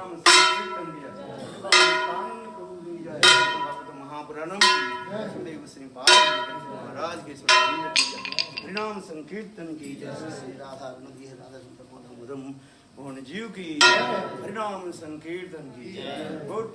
हरिनाम संकीर्तन की जय, कानून प्रभु की जय, भगवत महापुराणम की सुदेव श्री महाराज के सुंदर की जय, हरिनाम संकीर्तन की जय, श्री राधा नदी राधा सुंदर मधुरम मोहन जीव की जय, हरिनाम संकीर्तन की जय, गुड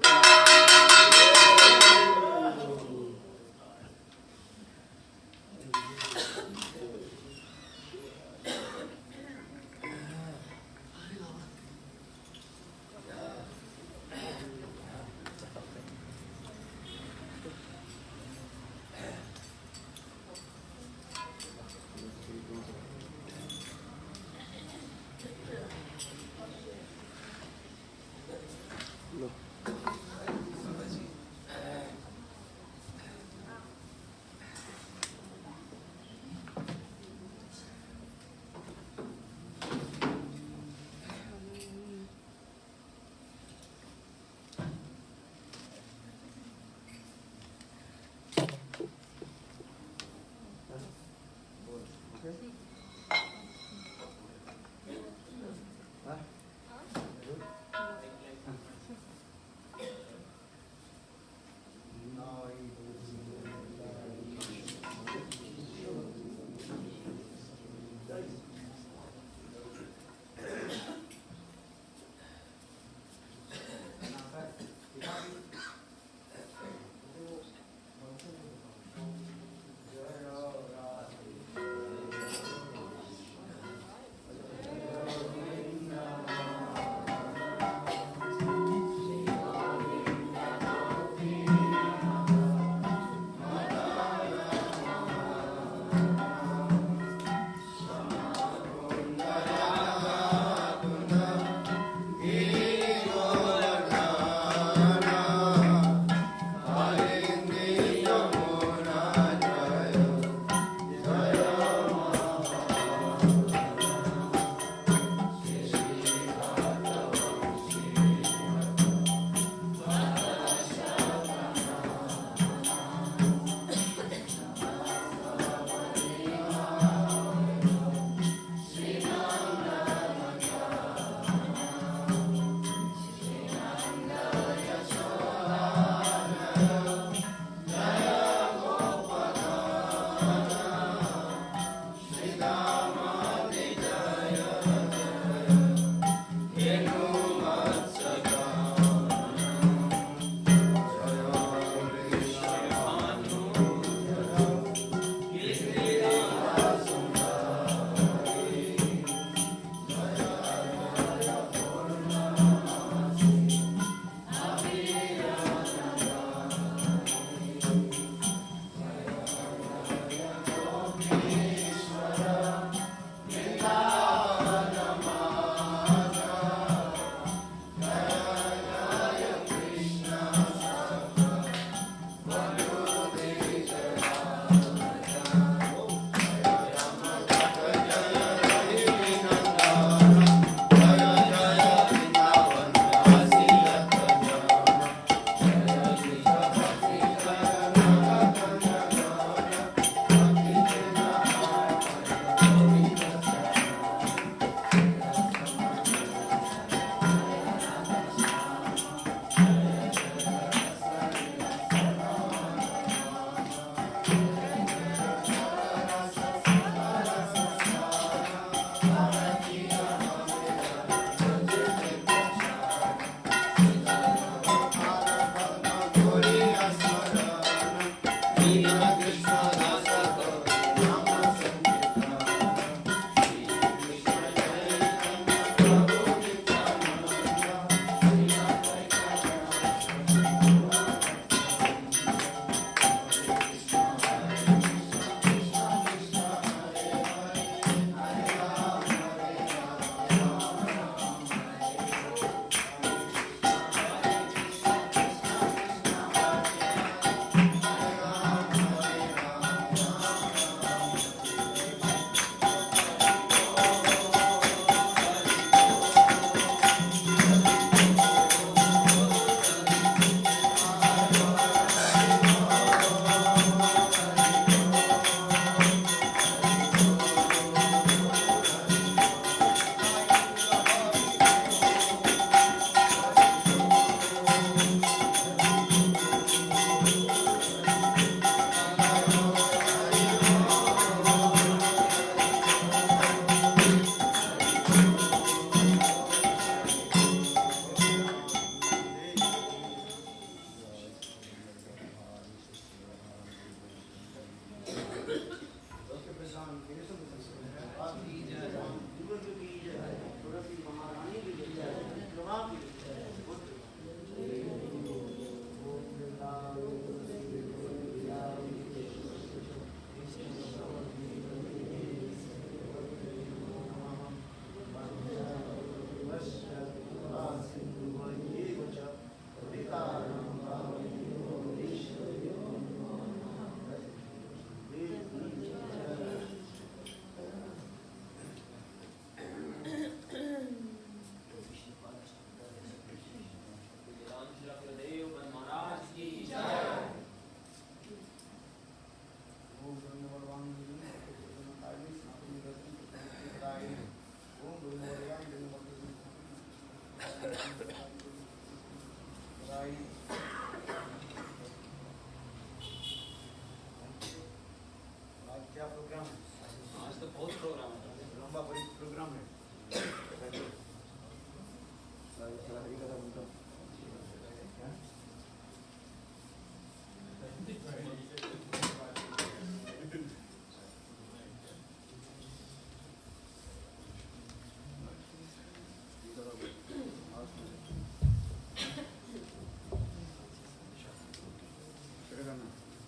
लंबा प्रोग्राम है।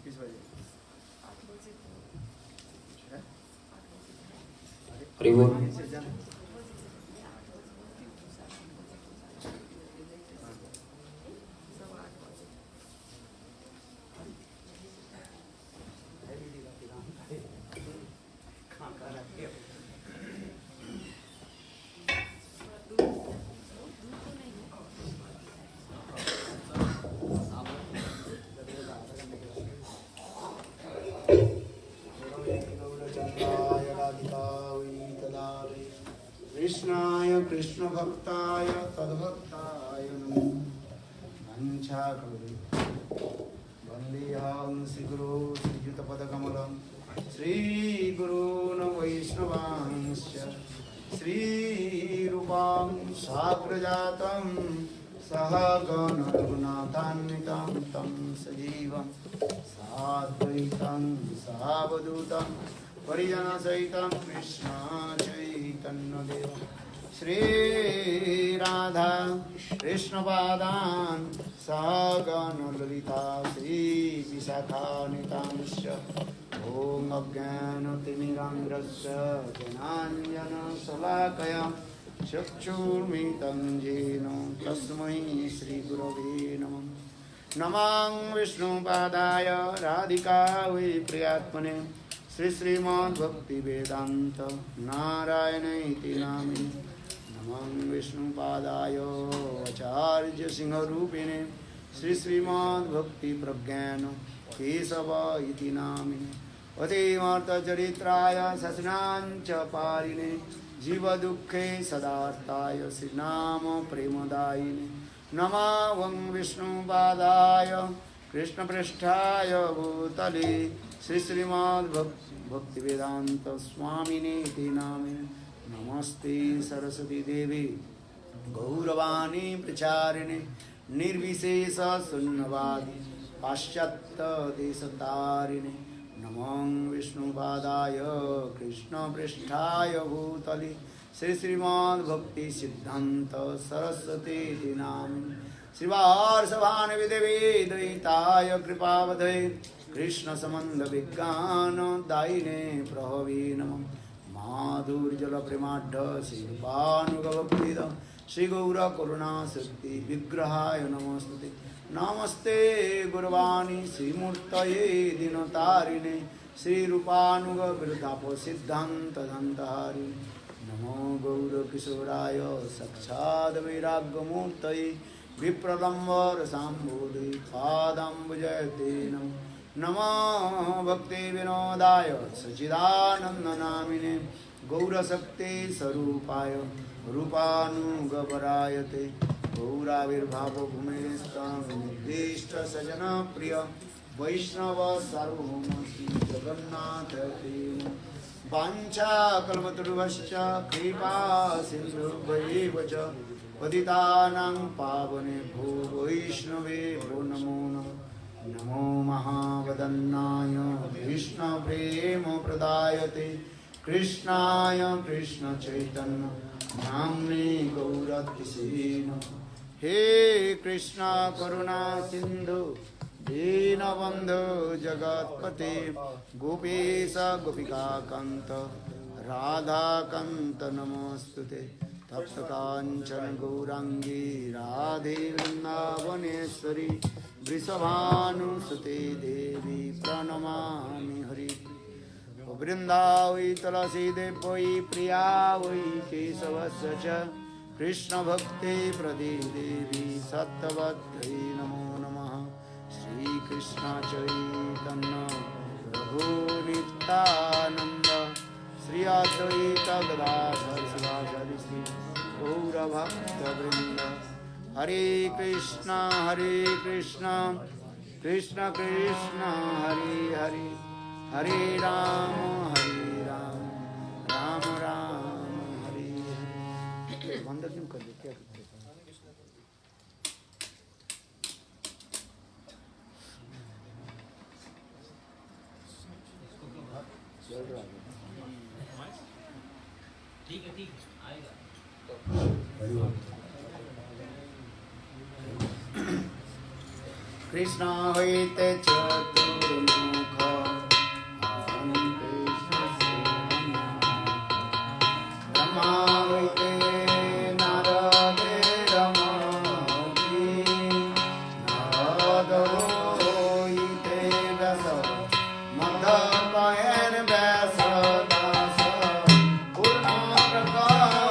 किस बजे? कृष्णाय कृष्ण भक्ताय तद्भक्ताय नमो वंशाकल्पे वन्देऽहं श्रीगुरो श्रीयुतपदकमलं श्रीगुरून् वैष्णवांश्च श्रीरूपां साग्रजातं सहगण रघुनाथान्वितं तं सजीवं साद्वैतं सावधूतं परिजनसहितं कृष्ण चैतन्यदेवं श्री राधा कृष्णपादान् सहगण ललिता श्री विशाखान्वितांश्च ॐ अज्ञानतिमिरान्धस्य ज्ञानाञ्जनशलाकया चक्षुर्मिलितं येन तस्मै श्रीगुरवे नमः। नमां विष्णुपादाय राधिकायै प्रियात्मने श्रीमद्भक्तिवेदान्त नारायणेति नामिने नमं विष्णुपादाय आचार्य सिंहरूपिणे श्रीमद्भक्तिप्रज्ञान केशव इति नामिने अतीमर्थचरित्राय शशनाञ्च पारिणे जीवदुःखे सदार्ताय श्रीनाम प्रेमदायिने नमां विष्णुपादाय कृष्णपृष्ठाय भूतले श्रीमद्भक्तिवेदान्त स्वामिने इति नामिने नमस्ते सरस्वती देवी गौरवाणी प्रचारिणे निर्विशेष शून्यवादी पाश्चात्य देशतारिणे नमं विष्णुपादाय कृष्णपृष्ठाय भूतले श्रीमद्भक्तिसिद्धान्त सरस्वती इति नामिने श्रीवार्षभानुविदेवेदयिताय कृपावधे कृष्णसम्बन्धविज्ञानदायिने प्रभवे नमः माधुर्यजलप्रेमाढ्य श्रीरूपानुगवप्रविद श्रीगौरकरुणाशक्ति विग्रहाय नमस्ते नमस्ते गुरवाणी श्रीमूर्तये दीनतारिणे श्रीरूपानुगविरुद्धापसिद्धान्तदन्तहारिणे नमो गौरकिशोराय साक्षाद् वैराग्यमूर्तये विप्रलम्बरसाम्बोधि पादाम्बुजयते नमो भक्तिविनोदाय सच्चिदानन्दनामिने गौरशक्ति स्वरूपाय रूपानुगपरायते गौराविर्भावभूमेस्तां निर्दिष्टसजनप्रिय वैष्णव सार्वभौम श्री जगन्नाथ वाञ्छाकल्पतरुभ्यश्च कृपा सिन्धुभ्यैव च पतितानां पावनेभ्यो वैष्णवेभ्यो नमो नमः। नमो महावदन्नाय कृष्णप्रेमप्रदायते कृष्णाय कृष्णचैतन्य नाम्ने गौरतिसे नमः। हे कृष्ण करुणा सिन्धु दीनबन्धु जगत्पते गोपेश गोपिकान्त राधाकान्त नमोऽस्तुते तप्तकाञ्चन गौराङ्गी राधे वृन्दावनेश्वरी वृषभानुसुते देवी प्रणमामि हरि वृन्दावै तुलसी देवै प्रिया वै केशवस्य च कृष्णभक्ति प्रदे देवी सत्यवत्यै नमो नमः। श्रीकृष्ण चैतन्य प्रभु नित्यानन्द श्री अद्वैत गदाधर शिवाचार्य श्री गौरभक्तवृन्द हरे कृष्ण कृष्ण कृष्ण हरे हरे हरे राम राम ध्यान दर्शन कर दे क्या करते हैं। ठीक है आएगा। कृष्ण होते चतुर्मुख ब्रह्मा होते नारदे रमति नारद होते व्यास मध्वपयन व्यास दास पूर्ण प्रकार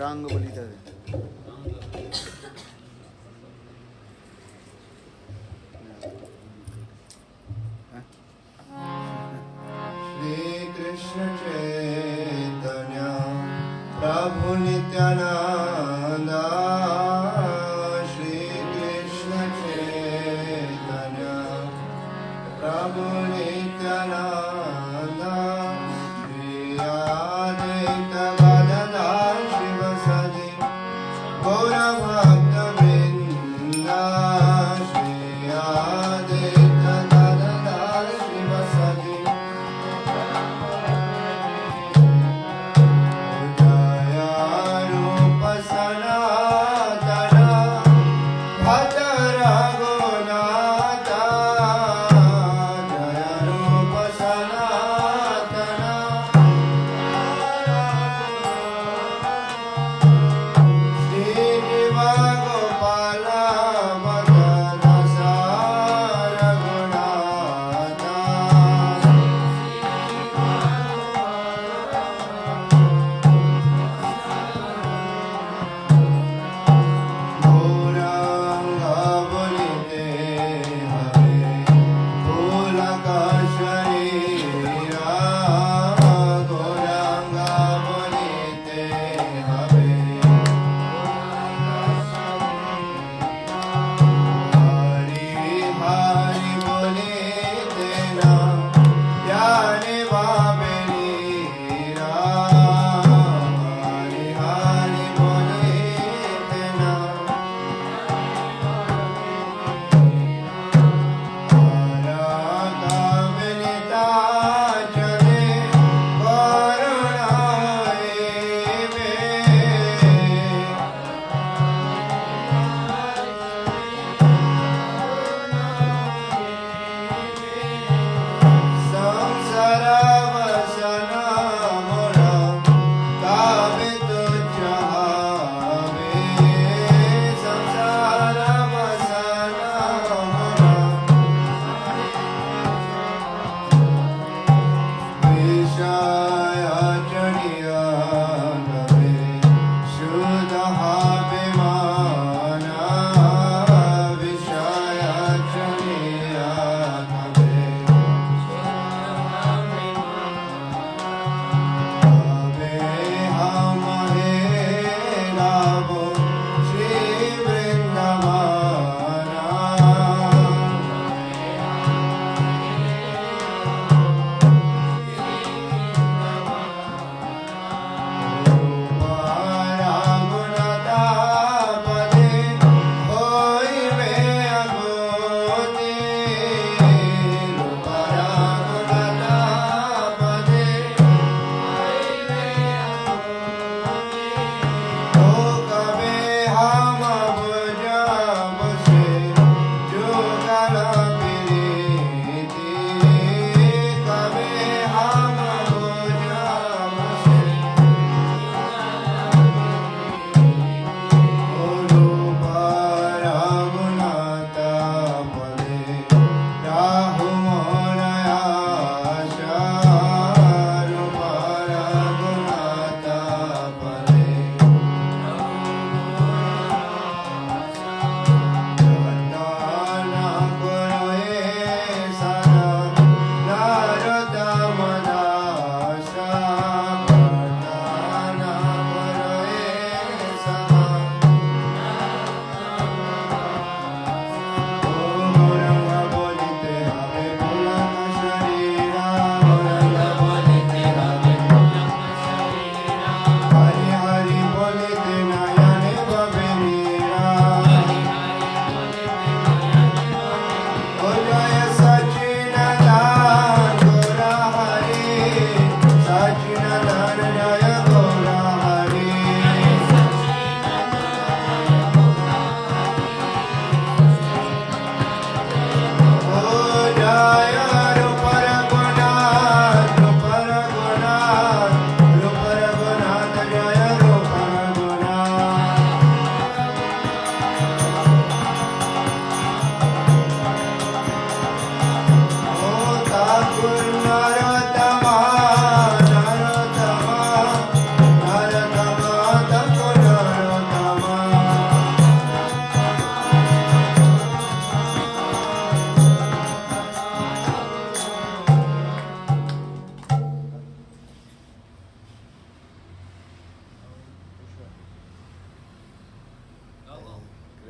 गौरांग बलिधर श्री कृष्ण चैतन्य प्रभु नित्यानंद श्री कृष्ण चैतन्य प्रभु नित्यानंद श्री अद्वैत गदाधर शिव सदि गौर भक्तवृंद श्री अद्वैत गदाधर शिव सदि जय रूप सन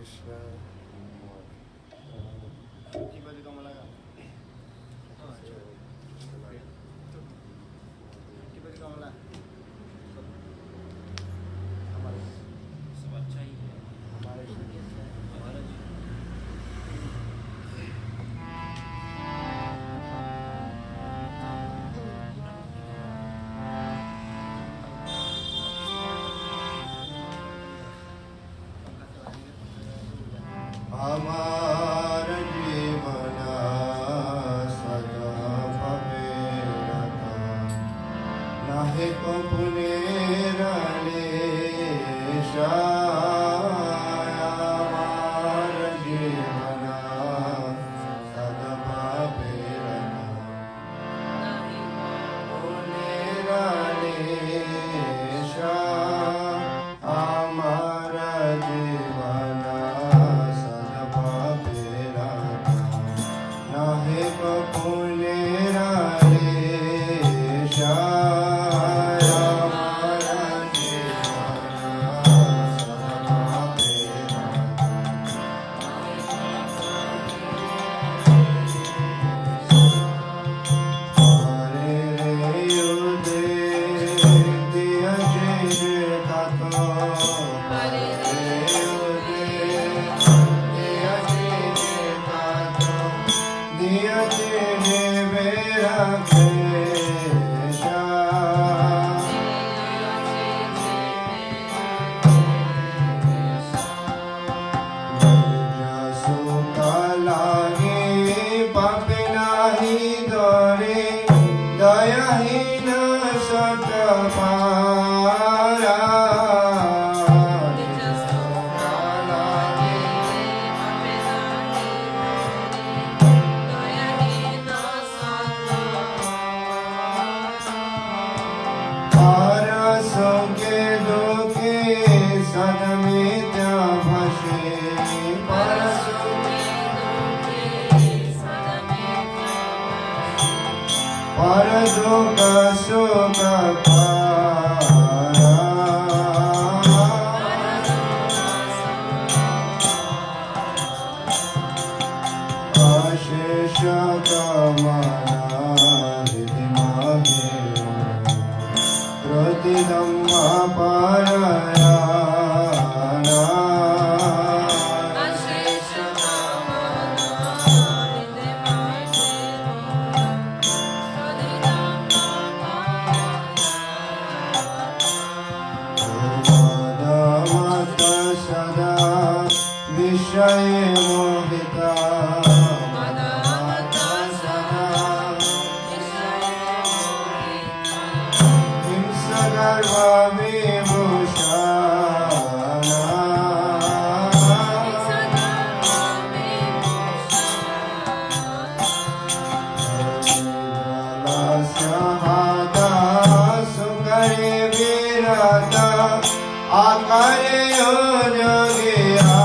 कृष्ण सब अच्छा ही है हमारा जी अमर जीवन सदा भवेरता नाहि को पुनेरलेशा अमर जीवन सदा भवेरता पुनेरलेशा अमर जीवन नाहि को पुनेरलेशा अमर जीवन सदा हरे रे युदे दिया जे कातो हरे रे युदे दिया जे कातो दिया जे मेरा खेशा सुका लागे पाप नाही दरे दयाहीन सत पारा सुका लागे पारसों के दुखे सदमित भसे पारसों परदुख सुख पारा अशेष कमना हृदि महे प्रतिदम्मा पारायणा मत सदा विषय मोहिता हिंसगर्भ सुकरे वीरता आकारे योगिया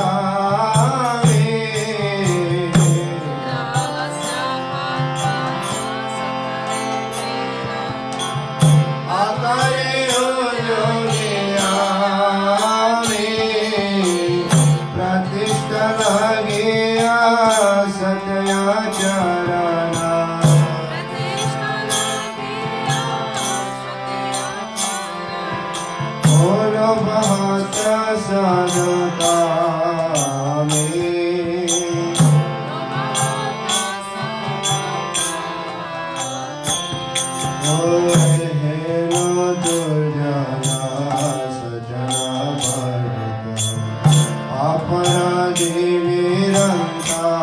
आकारे योगिया प्रतिष्ठा लगिया सत्या चरणा बोलो बहुत सदका हेलो दुर्जना सजना अपराधी निरंकारा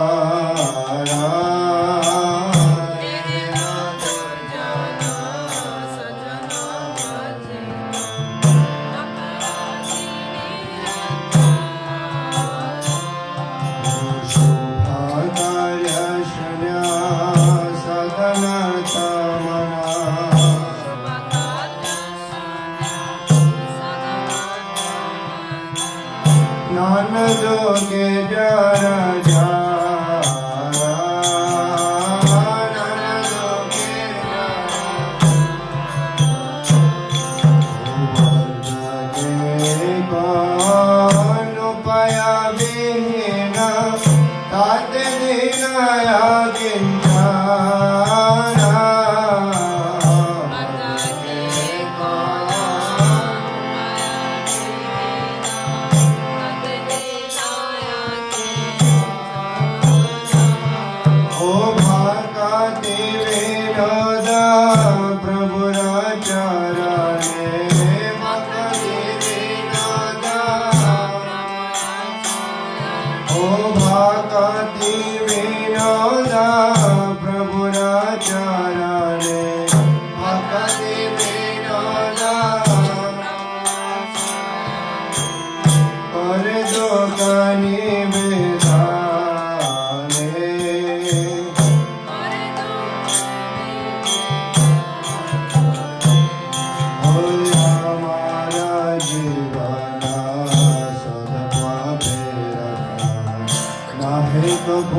नान जोगे जरा जारा नान जोगे जरा कौन पाया बिन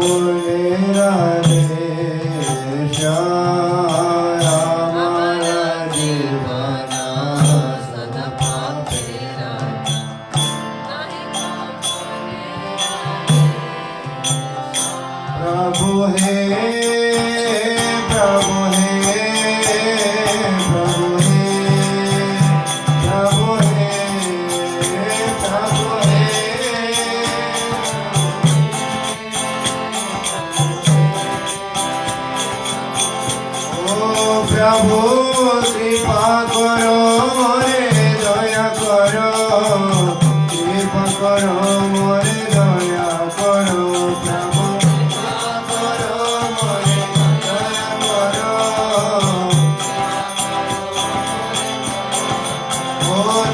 बोले राधे श्याम हमारा जीवन सदा तेरा प्रभु हे प्रभु हे प्रभु हे प्रभु हे प्रभु हे ओ प्रभु कृपा करो मोरे दया करो कृपा करो मोरे दया करो प्रभु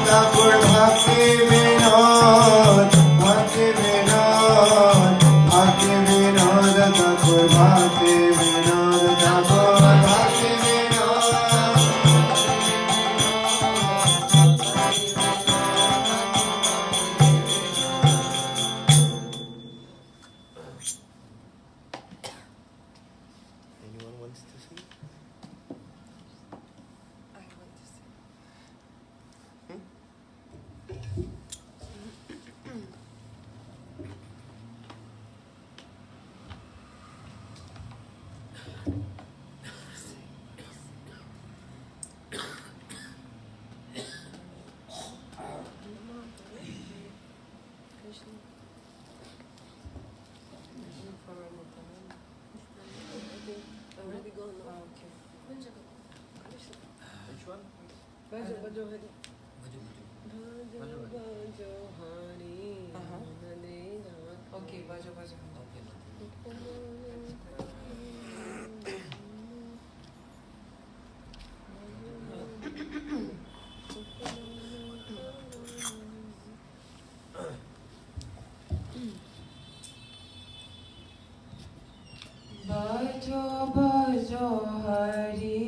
ঠাকুর ভক্তি বিনোদ ভক্তি বিনোদ ভক্তি বিনোদ ঠাকুর ভক্তি বিনোদ ঠাকুর ভক্তি Binod Anyone wants to sing? I want to sing. Krishna. For Ramadan. I think already gone. Oh, okay. Krishna. Which one? Bajo, bajo, hari. Bajo, bajo. Bajo, hari. Okay, bajo, bajo. Okay. Bajo, bajo, hari,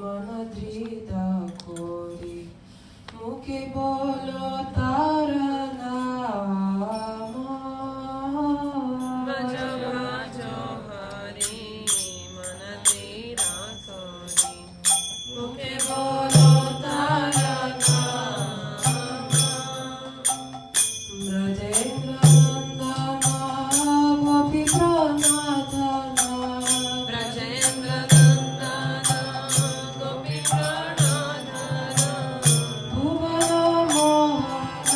mana drita kori, mukhe bolo tara nama. Bajo, bajo, hari, mana drita kori, mukhe bolo tara nama. Brajendra Nandana, Gopi Pranadana, Brajendra Nandana, Gopi Pranadana, Bhuvana Mohana,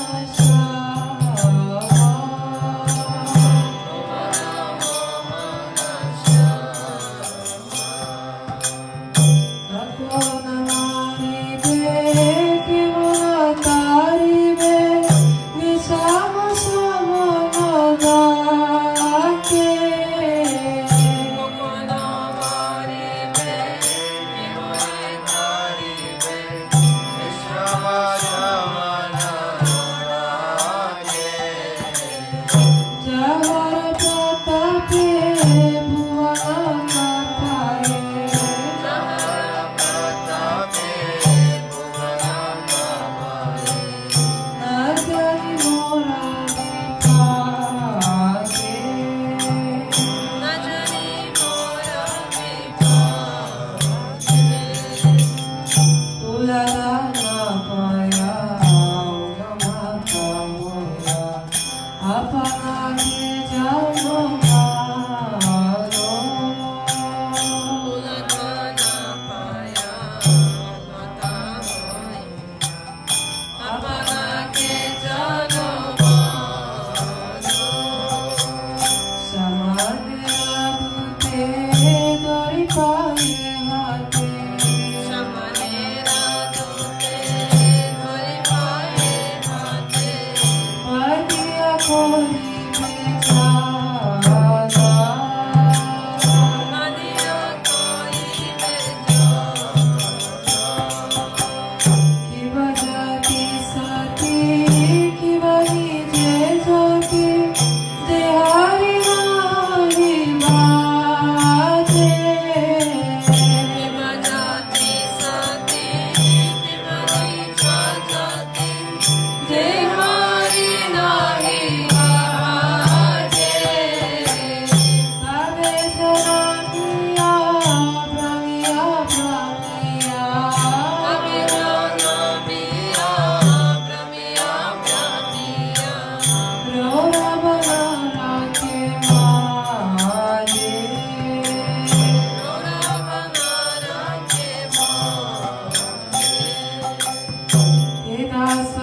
Nandkumar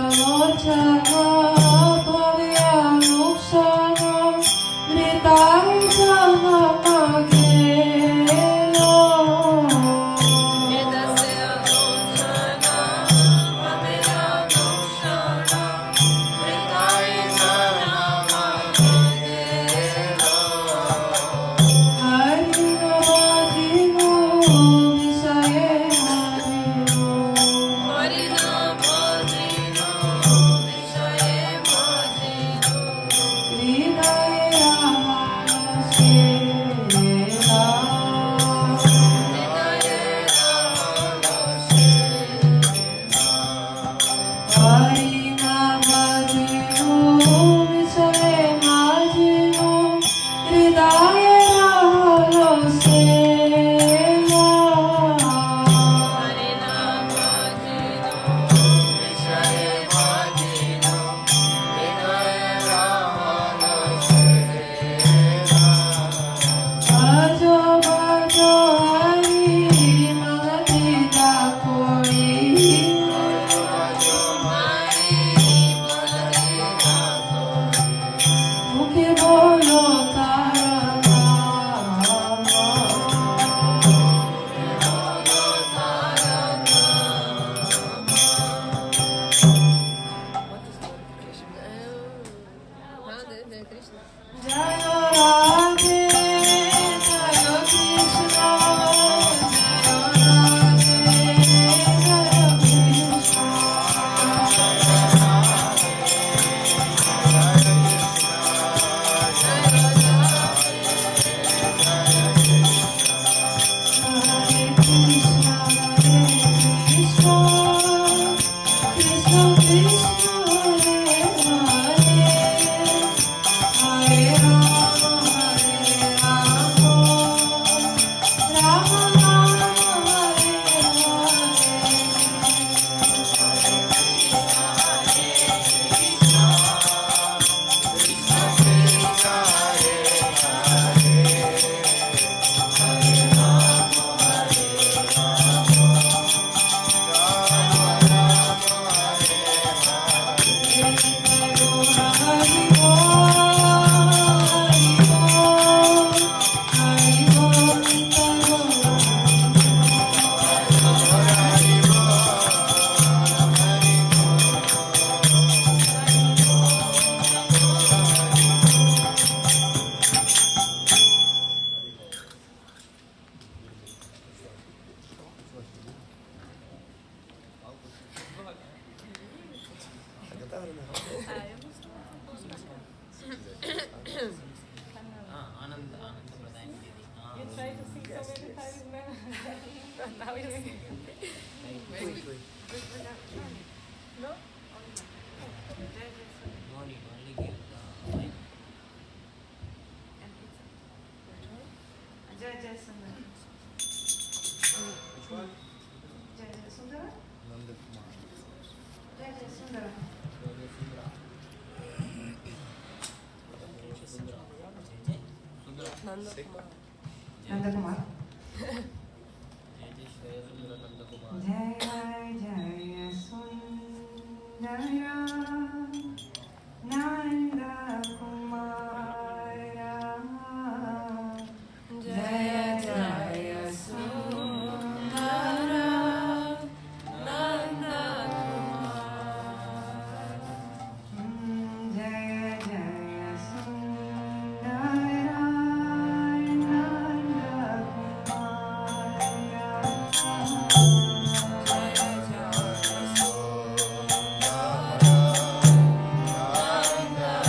जय जय सुंदर नंद कुमार जय जय सुंदर नंद कुमार जय जय सुंदर Nanda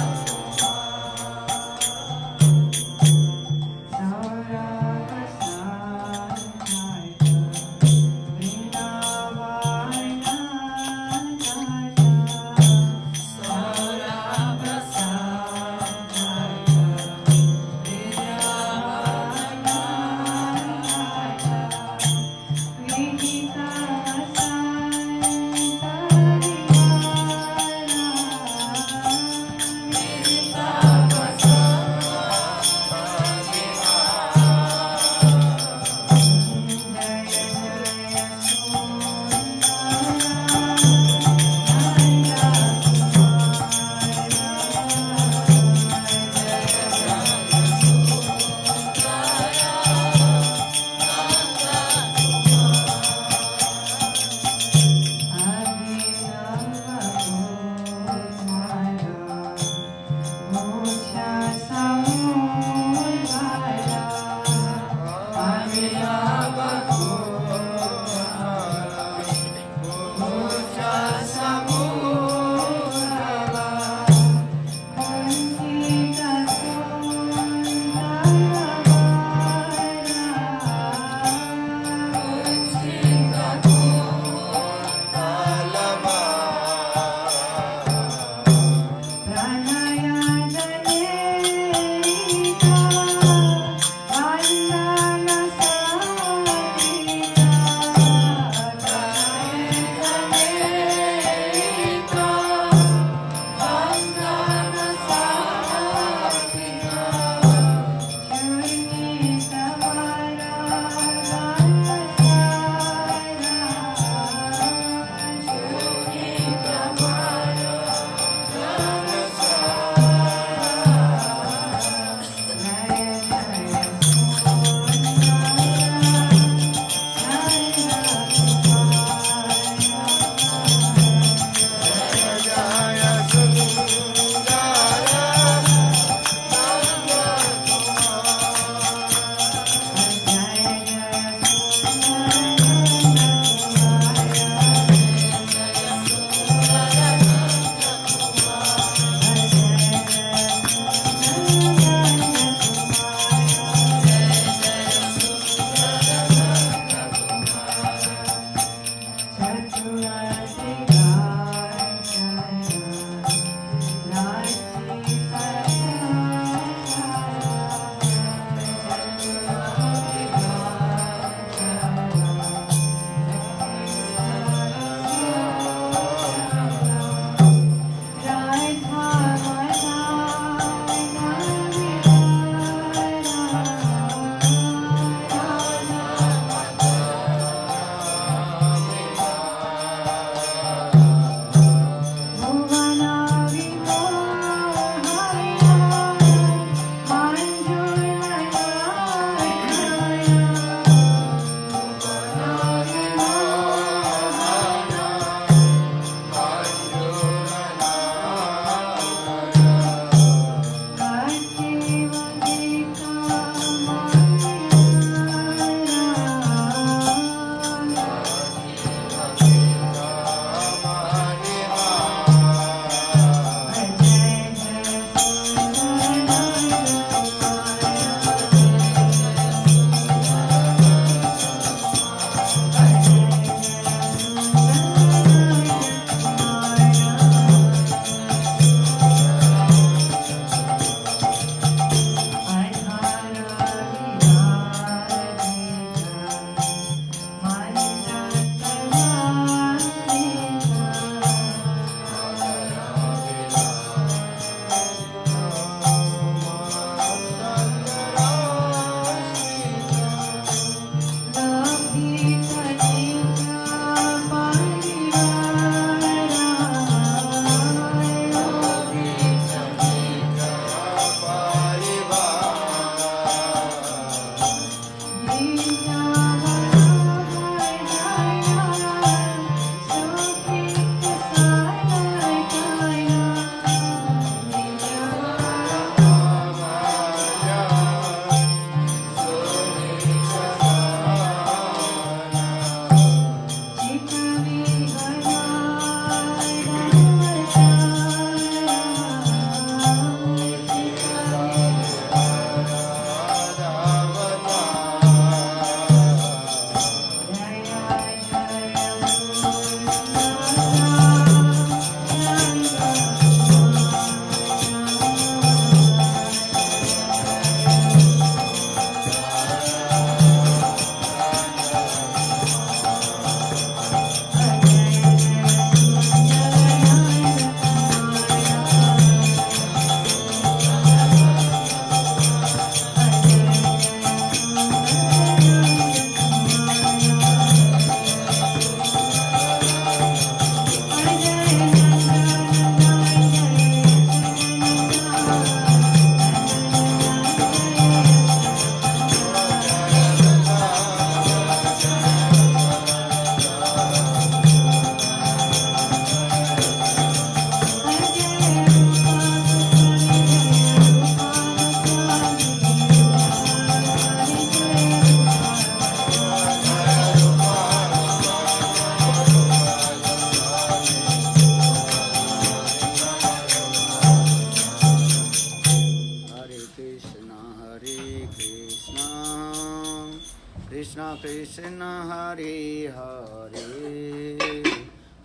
Krishna Hare Hare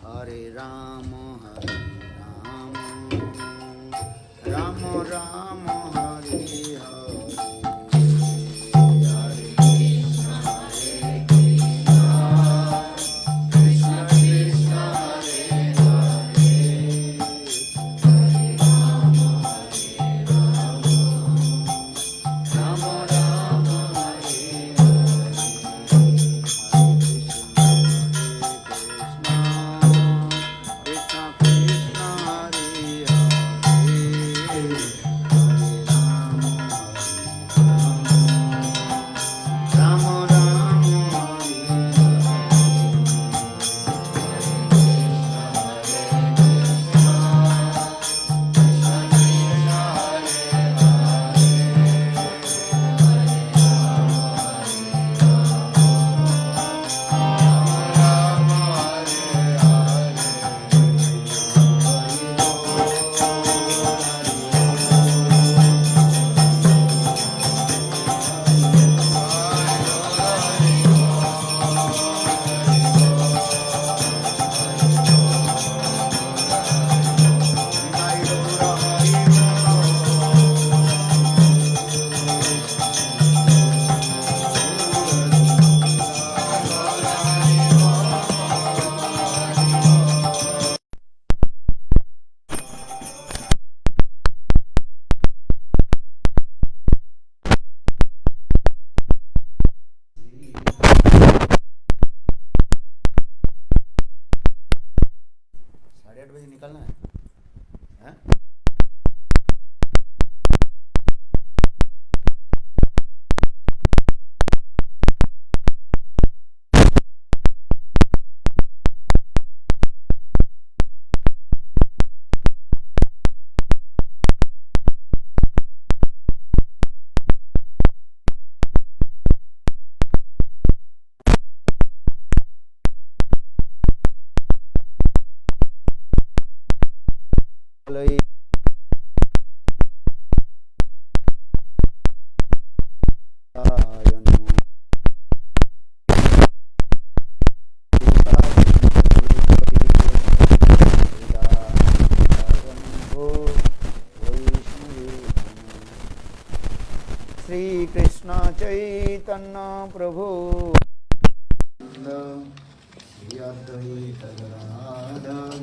Hare Ram Ram Ram Hare Hare Hare Krishna Krishna Krishna Hare Hare Hare Ram Ram Ram हरे निकलना है, हैं? श्री कृष्ण चैतन्य प्रभु श्री अद्वैत गदाधर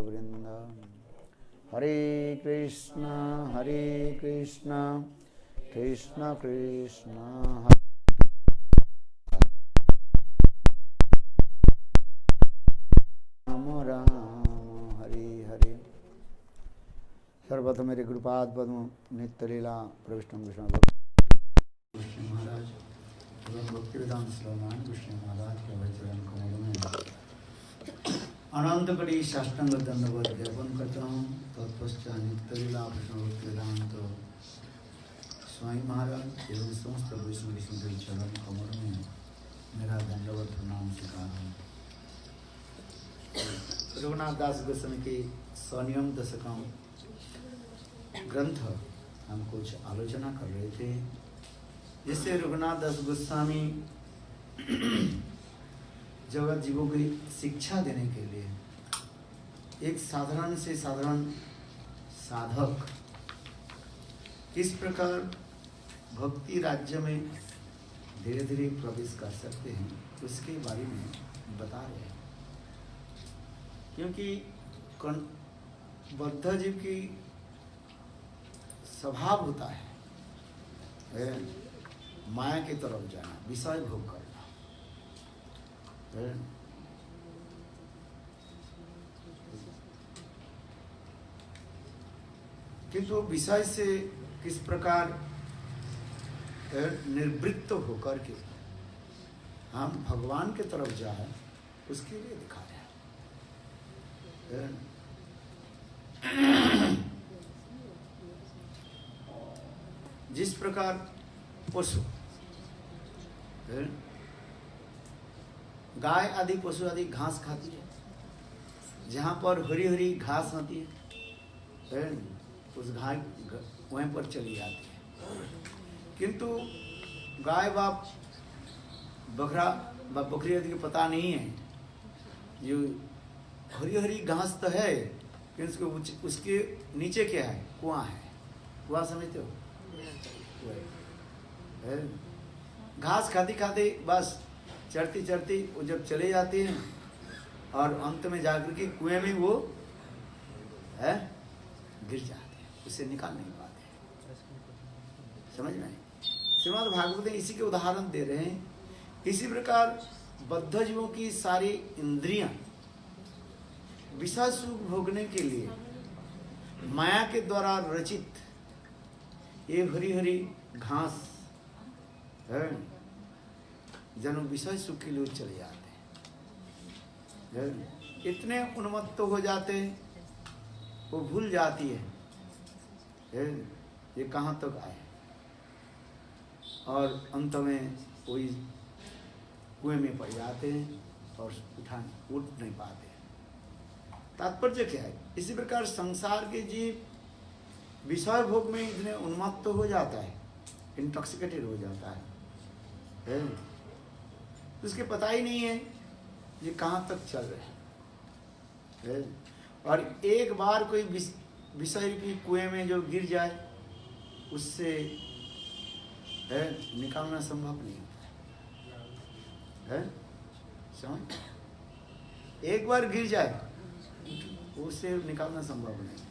वृंद हरे कृष्ण कृष्ण कृष्ण राम राम हरे हरे। सर्वप्रथम मेरे गुरुपाद पद्म नित्य लीला प्रविष्टम कृष्ण महाराज एवं भक्ति वेदांत श्रवण कृष्ण महाराज के वचन कमल में अनंत कड़ी साष्टांग दंडवत ज्ञापन करता हूँ। तत्पश्चात नित्य लीला कृष्ण भक्ति वेदांत स्वामी महाराज एवं समस्त वैष्णव के चरण कमल में मेरा दंडवत प्रणाम स्वीकार हूँ। रघुनाथ दास गोस्वामी के स्वनियम दशकम ग्रंथ हम कुछ आलोचना कर रहे थे, जिससे रघुनाथ दास गोस्वामी जगत जीवों की शिक्षा देने के लिए एक साधारण से साधारण साधक किस प्रकार भक्ति राज्य में धीरे धीरे प्रवेश कर सकते हैं उसके बारे में बता रहे हैं। क्योंकि बद्ध जीव की स्वभाव होता है माया की तरफ जाना, विषय भोग करना। किंतु विषय से किस प्रकार निर्वृत्त होकर के हम भगवान के तरफ जाए उसके लिए दिखा रहे हैं। जिस प्रकार पशु गाय आदि पशु आदि घास खाती है, जहाँ पर हरी हरी घास आती है उस घास वहीं पर चली जाती है। किंतु गाय बाप बकरा व बकरी आदि की पता नहीं है, जो हरी हरी घास तो है, लेकिन उसके नीचे क्या है? कुआं है। कुआं समझते हो? घास खाती खाती बस चढ़ती चढ़ती वो जब चले जाते हैं और अंत में जाकर के कुएं में वो है गिर जाते हैं, उसे निकाल नहीं पाते। समझ में? श्रीमद् भागवत में इसी के उदाहरण दे रहे हैं। इसी प्रकार बद्ध जीवों की सारी इंद्रियां विषय सुख भोगने के लिए माया के द्वारा रचित ये हरी हरी घास है, जन विषय सुख के लिए चले जाते हैं, इतने उन्मत्त हो जाते हैं वो भूल जाती है ये कहाँ तक आए, और अंत में कोई कुएं में पड़ जाते हैं और उठ नहीं पाते। तात्पर्य क्या है? इसी प्रकार संसार के जीव विषय भोग में इतने उन्मत्त हो जाता है, इंटॉक्सिकेटेड हो जाता है, उसके पता ही नहीं है ये कहाँ तक चल रहे हैं। और एक बार कोई विषय की कुएं में जो गिर जाए उससे निकालना संभव नहीं होता है। समझ? एक बार गिर जाए उससे निकालना संभव नहीं।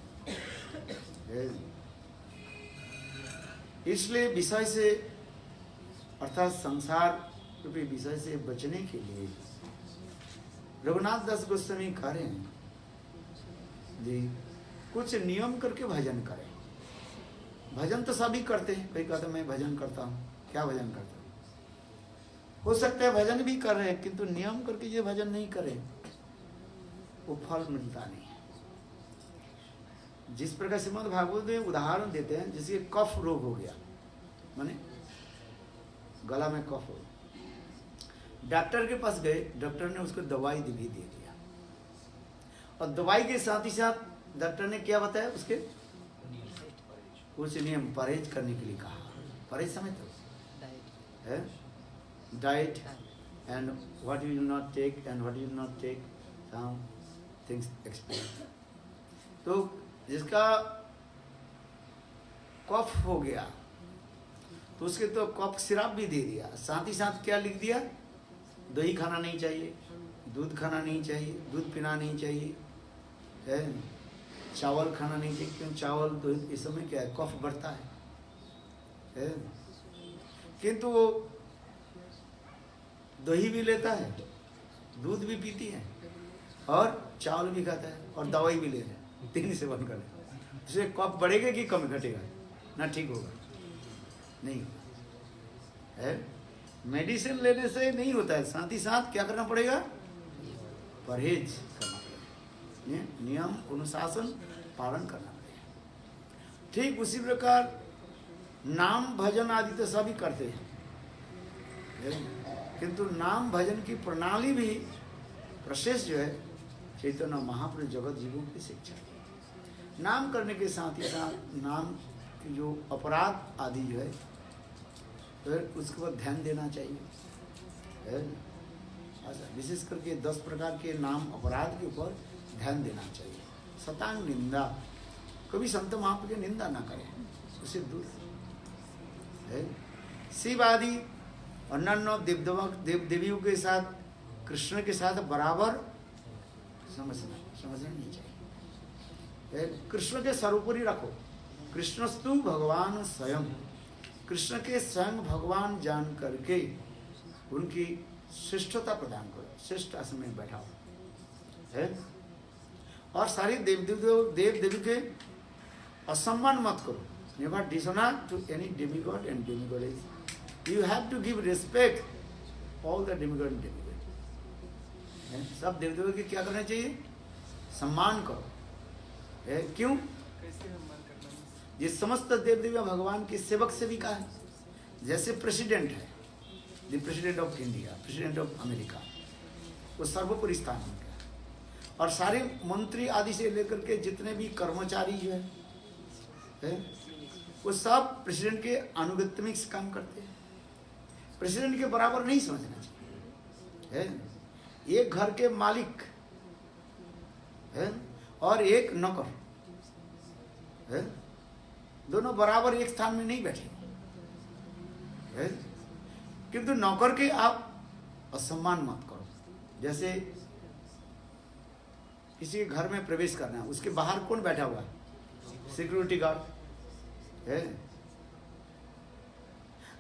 इसलिए विषय से अर्थात संसार रूपी विषय से बचने के लिए रघुनाथ दास गोस्वामी कह रहे हैं जी, कुछ नियम करके भजन करें। भजन तो सभी करते हैं, कोई कहता मैं भजन करता हूँ, क्या भजन करता हूँ? हो सकता है भजन भी कर रहे हैं, किंतु नियम करके ये भजन नहीं करें वो फल मिलता नहीं है। जिस प्रकार श्रीमद् भागवत में उदाहरण देते हैं, जैसे कफ रोग हो गया, माने गला में कफ हो, डॉक्टर के पास गए, डॉक्टर ने उसको दवाई भी दे दिया, और दवाई के साथ ही साथ डॉक्टर ने क्या बताया? उसके कुछ नियम परहेज करने के लिए कहा। परहेज समझते हो? Diet and what you not take and what you not take, some things explain. तो जिसका कफ हो गया तो उसके तो कफ सिरप भी दे दिया, साथ ही साथ क्या लिख दिया? दही खाना नहीं चाहिए, दूध खाना नहीं चाहिए, दूध पीना नहीं चाहिए, चावल खाना नहीं चाहिए, क्यों? चावल दूध इस समय क्या है? कफ बढ़ता है। किंतु वो दही भी लेता है, दूध भी पीती है और चावल भी खाता है और दवाई भी ले रहे हैं, तीन सेवन कर रहे हैं। उससे कफ बढ़ेगा कि कम घटेगा? ना ठीक होगा, नहीं होगा। है मेडिसिन लेने से नहीं होता है, साथ ही साथ क्या करना पड़ेगा? परहेज करना पड़ेगा, नियम अनुशासन पालन करना पड़ेगा। ठीक उसी प्रकार नाम भजन आदि तो सभी करते हैं, किंतु नाम भजन की प्रणाली भी प्रोसेस जो है चैतन्य महाप्रभु जगत जीवों की शिक्षा है। नाम करने के साथ ही साथ नाम की जो अपराध आदि जो है तो उसके ऊपर ध्यान देना चाहिए। अच्छा, विशेष करके 10 प्रकार के नाम अपराध के ऊपर ध्यान देना चाहिए। सतांग निंदा, कभी संत महाप्रभु की निंदा ना करें, उसे दूर है। शिव आदि अन्य देव देवियों के साथ, कृष्ण के साथ बराबर समझना नहीं चाहिए। कृष्ण के सर्वोपरि रखो। कृष्णस्तु भगवान स्वयं, कृष्ण के स्वयं भगवान जान करके उनकी श्रेष्ठता प्रदान करो, श्रेष्ठ आसन में बैठाओ है। और सारी देव देवी के असम्मान मत करो। Never dishonour to any demigod and demigoddess. You have to give respect all the demigod and demigod. सब देव देवियों के क्या करना चाहिए? सम्मान करो। क्यों? ये समस्त देव देवियां भगवान के सेवक सेविका है। जैसे प्रेसिडेंट है, the president of India, president of America, वो सर्वोपरि स्थान में गया। और सारे मंत्री आदि से लेकर के जितने भी कर्मचारी जो है वो सब प्रेसिडेंट के अनुगत्य में काम करते हैं। प्रेसिडेंट के बराबर नहीं समझना चाहिए। है एक घर के मालिक है और एक नौकर है, दोनों बराबर एक स्थान में नहीं बैठे है। किंतु नौकर के आप असम्मान मत करो। जैसे किसी के घर में प्रवेश करना है, उसके बाहर कौन बैठा हुआ है? सिक्योरिटी गार्ड है।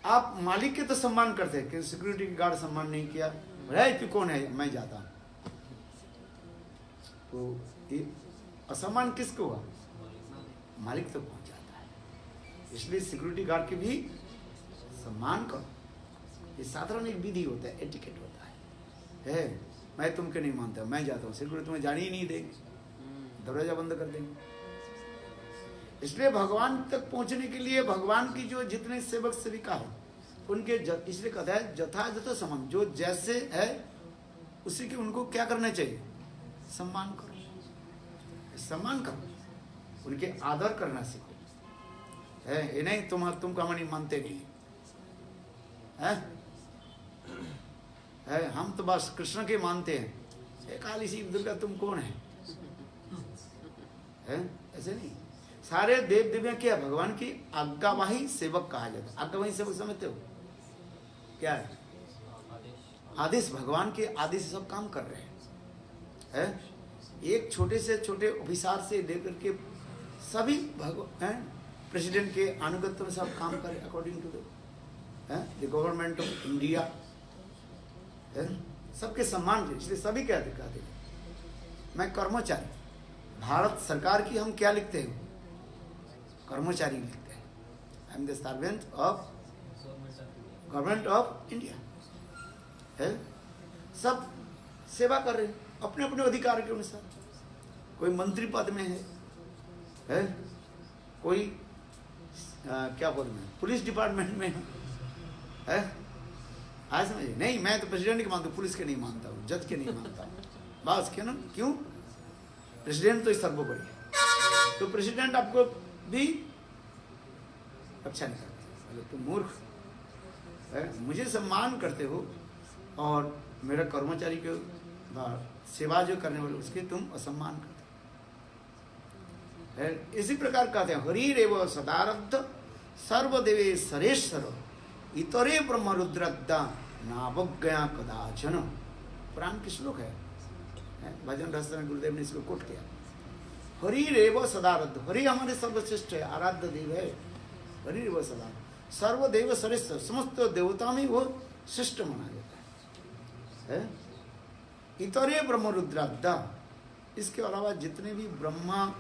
आप मालिक के तो सम्मान करते हैं कि सिक्योरिटी गार्ड सम्मान नहीं किया, अरे तू कौन है, मैं जाता हूं। तो ये असम्मान किसको हुआ? मालिक तो पहुंच जाता है। इसलिए सिक्योरिटी गार्ड के भी सम्मान करो। ये साधारण एक विधि होता है, एटिकेट होता है। मैं तुमको नहीं मानता, मैं जाता हूँ, सिक्योरिटी तुम्हें जाने ही नहीं देंगे, दरवाजा बंद कर देंगे। इसलिए भगवान तक पहुंचने के लिए भगवान की जो जितने सेवक सेविका है उनके इसलिए कहता है यथायथ समान, जो जैसे है उसी के उनको क्या करना चाहिए? सम्मान करो, सम्मान करो, उनके आदर करना सीखो। है ये नहीं तुम कहानी मानते नहीं है, हम तो बस कृष्ण के मानते हैं। काली सी दुर्गा तुम कौन है? ऐसे नहीं, सारे देव देवियां क्या भगवान की आज्ञावाही सेवक कहा जाता है। आज्ञावाही सेवक समझते हो क्या है? आदेश, भगवान के आदेश से सब काम कर रहे हैं। एक छोटे से छोटे ऑफिसर से लेकर के सभी भगवान प्रेसिडेंट के अनुगत्य में सब काम करे according to the government of India. सबके सम्मान के, इसलिए सभी कहते मैं कर्मचारी, भारत सरकार की हम क्या लिखते हैं? कर्मचारी लिखते हैं। I am the servant of government of India. है सब सेवा कर रहे हैं अपने अपने अधिकार के अनुसार। कोई मंत्री पद में है कोई क्या बोलते हैं पुलिस डिपार्टमेंट में है। आज समझिए, नहीं मैं तो प्रेसिडेंट के मानता हूँ, पुलिस के नहीं मानता हूँ, जज के नहीं मानता हूँ। बस क्यों ना, क्यों? प्रेसिडेंट तो सर्वोपरि है। तो प्रेसिडेंट आपको भी अच्छा नहीं करता, तुम मूर्ख है, मुझे सम्मान करते हो और मेरा कर्मचारी के सेवा जो करने वाले उसके तुम असम्मान करते हो। इसी प्रकार कहते हैं हरि रेव सदारब्ध सर्वदेवे सरेश्वर इतरे ब्रह्म रुद्रद्दा नावज्ञा कदाचन। पुराण की श्लोक है, भजन रहस्य में गुरुदेव ने इसको कोट किया। हरि रेव सदारब्ध, हरि हमारे सर्वश्रेष्ठ है, आराध्य देव है। हरि रेव सदा सर्वदेव श्रेष्ठ, समस्त देवता में वो श्रेष्ठ माना जाता है। इतरे ब्रह्म रुद्रद्दा, इसके अलावा जितने भी ब्रह्मा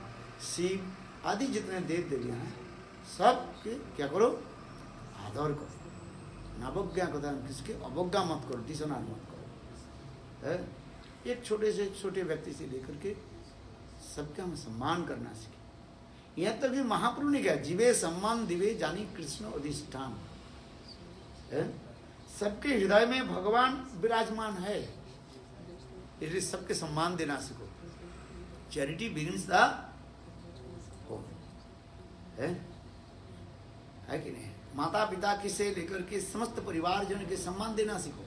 शिव आदि जितने देव देवियां हैं सब के क्या करो? आदर करो। नावज्ञा को किसके अवज्ञा मत करो, डिसऑनर मत करो। एक छोटे से छोटे व्यक्ति से लेकर के सबका हम सम्मान करना सीखे। यहाँ तक भी महाप्रभु ने कहा जीवे सम्मान दिवे जानी कृष्ण अधिष्ठान। सबके हृदय में भगवान विराजमान है, इसलिए सबके सम्मान देना सीखो। चैरिटी बिगिंस द होम, है कि नहीं? माता पिता की से लेकर के समस्त परिवारजन के सम्मान देना सीखो।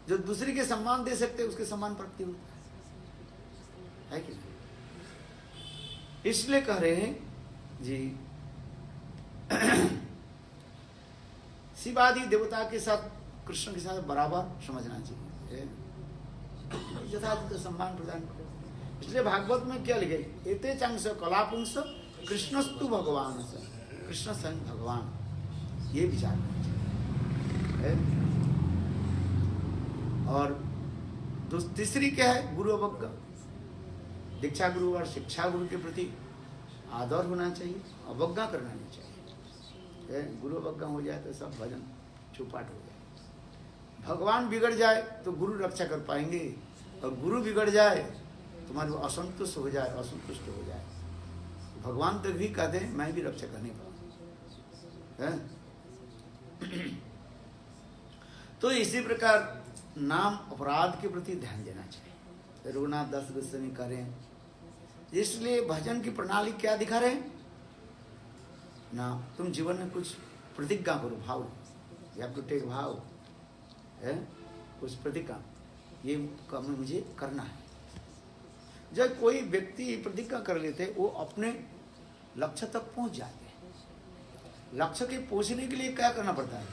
जो दूसरे के सम्मान दे सकते उसके सम्मान प्राप्ति होता है कि नहीं? इसलिए कह रहे हैं जी शिव आदि देवता के साथ कृष्ण के साथ बराबर समझना चाहिए, यथार्थ सम्मान प्रदान करो। इसलिए भागवत में क्या लिखे? एते चांस कलापुंस कृष्णस्तु भगवान, कृष्ण स्वयं भगवान, ये विचार है। और तीसरी क्या है? गुरु अवज्ञा। दीक्षा गुरु और शिक्षा गुरु के प्रति आदर होना चाहिए, अवज्ञा करना नहीं चाहिए। गुरु अवज्ञा हो जाए तो सब भजन चौपाट हो जाए। भगवान बिगड़ जाए तो गुरु रक्षा कर पाएंगे, और गुरु बिगड़ जाए तुम्हारे असंतुष्ट हो जाए, असंतुष्ट हो जाए, भगवान तक भी कहते हैं मैं भी रक्षा करने पाऊँ। तो इसी प्रकार नाम अपराध के प्रति ध्यान देना चाहिए। रघुनाथ दास गोस्वामी करें, इसलिए भजन की प्रणाली क्या दिखा रहे हैं ना? तुम जीवन में कुछ प्रतिज्ञा करो, भाव यू हैव टू टेक भाव है उस प्रतिज्ञा, ये काम मुझे करना है। जब कोई व्यक्ति प्रतिज्ञा कर लेते वो अपने लक्ष्य तक पहुंच जाते हैं। लक्ष्य के पहुंचने के लिए क्या करना पड़ता है?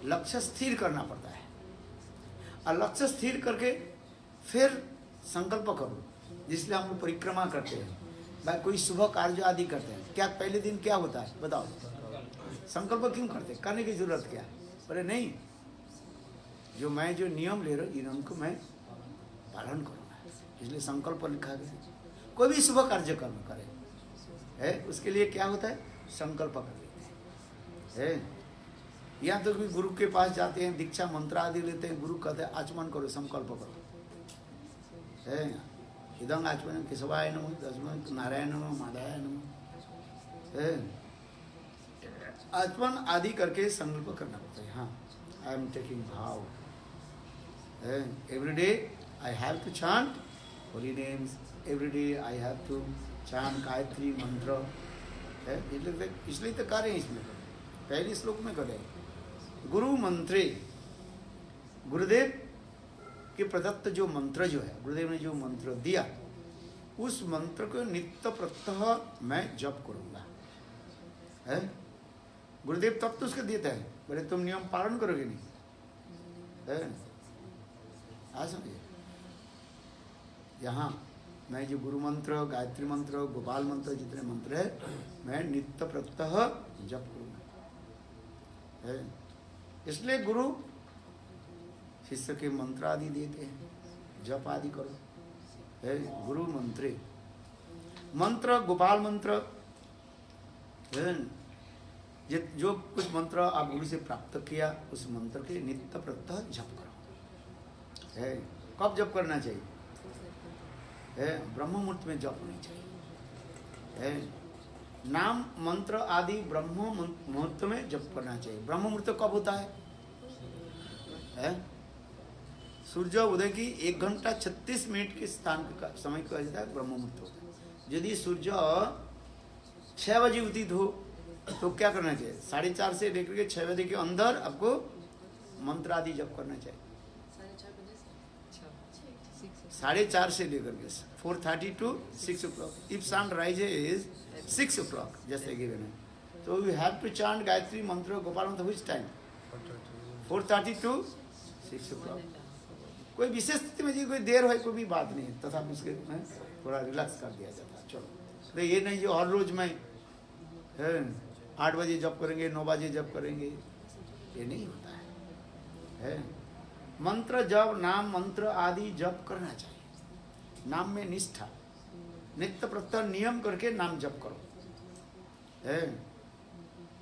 लक्ष्य स्थिर करना पड़ता है, और लक्ष्य स्थिर करके फिर संकल्प करो। जिसलिए हम लोग परिक्रमा करते हैं, भाई कोई शुभ कार्य आदि करते हैं, क्या पहले दिन क्या होता है बताओ? संकल्प क्यों करते? करने की जरूरत क्या है? अरे नहीं, जो मैं जो नियम ले रहा हूँ इन को मैं पालन करूँगा, इसलिए संकल्प लिखा गया। कोई भी शुभ कार्य कर्म करे है, उसके लिए क्या होता है? संकल्प कर लेते हैं। यहाँ तो भी गुरु के पास जाते हैं, दीक्षा मंत्र आदि लेते हैं, गुरु कहते हैं आचमन करो, संकल्प करो है। इदं आचमन केशवाय नमः, दशमन नारायण नमः, माधवाय नमः है। आचमन आदि करके संकल्प करना पड़ता है। हाँ, आई एम टेकिंग भाव every day I have to chant holy names, every day I have to chant Gayatri mantra है। इसलिए तो कर रहे हैं, इसमें पहले श्लोक में करें गुरु मंत्रे, गुरुदेव के प्रदत्त जो मंत्र जो है, गुरुदेव ने जो मंत्र दिया उस मंत्र को नित्य प्रत्यह मैं जप करूंगा है। गुरुदेव तब तो उसके देता है, बोले तुम नियम पालन करोगे नहीं है। आ समझिए, यहाँ मैं जो गुरु मंत्र, गायत्री मंत्र, गोपाल मंत्र, जितने मंत्र है मैं नित्य प्रत्यह जप करूंगा है। इसलिए गुरु शिष्य के मंत्र आदि देते हैं, जप आदि करो है। गुरु मंत्रे, मंत्र गोपाल मंत्र है, जो कुछ मंत्र आप गुरु से प्राप्त किया उस मंत्र के नित्य प्रत्यह जप करो है। कब जप करना चाहिए है? ब्रह्म मुहूर्त में जप होनी चाहिए है। नाम मंत्र आदि ब्रह्म मुहूर्त में जप करना चाहिए। ब्रह्म मुहूर्त कब होता है? सूर्य उदय की 1 घंटा 36 मिनट के स्थान का समय कहा जाता है ब्रह्म मुहूर्त होता है। यदि सूर्य 6 बजे उदित हो तो क्या करना चाहिए? 4:30 से लेकर के 6 बजे के अंदर आपको मंत्र आदि जप करना चाहिए। 4:30 से लेकर के 4:30 to 6 o'clock। If sun rises 6 o'clock, just like given है, so you have to chant Gayatri mantra, Gopal mantra which time? 4:30 to 6 o'clock। कोई विशेष स्थिति में जी कोई देर हो कोई भी बात नहीं, तथा उसके में थोड़ा रिलैक्स कर दिया जाता है। चलो, तो ये नहीं जो हर रोज में 8 बजे जप करेंगे, 9 बजे जप करेंगे, ये नहीं होता है। मंत्र जप, नाम मंत्र आदि जप करना चाहिए। नाम में निष्ठा, नित्य प्रत्यय नियम करके नाम जप करो है।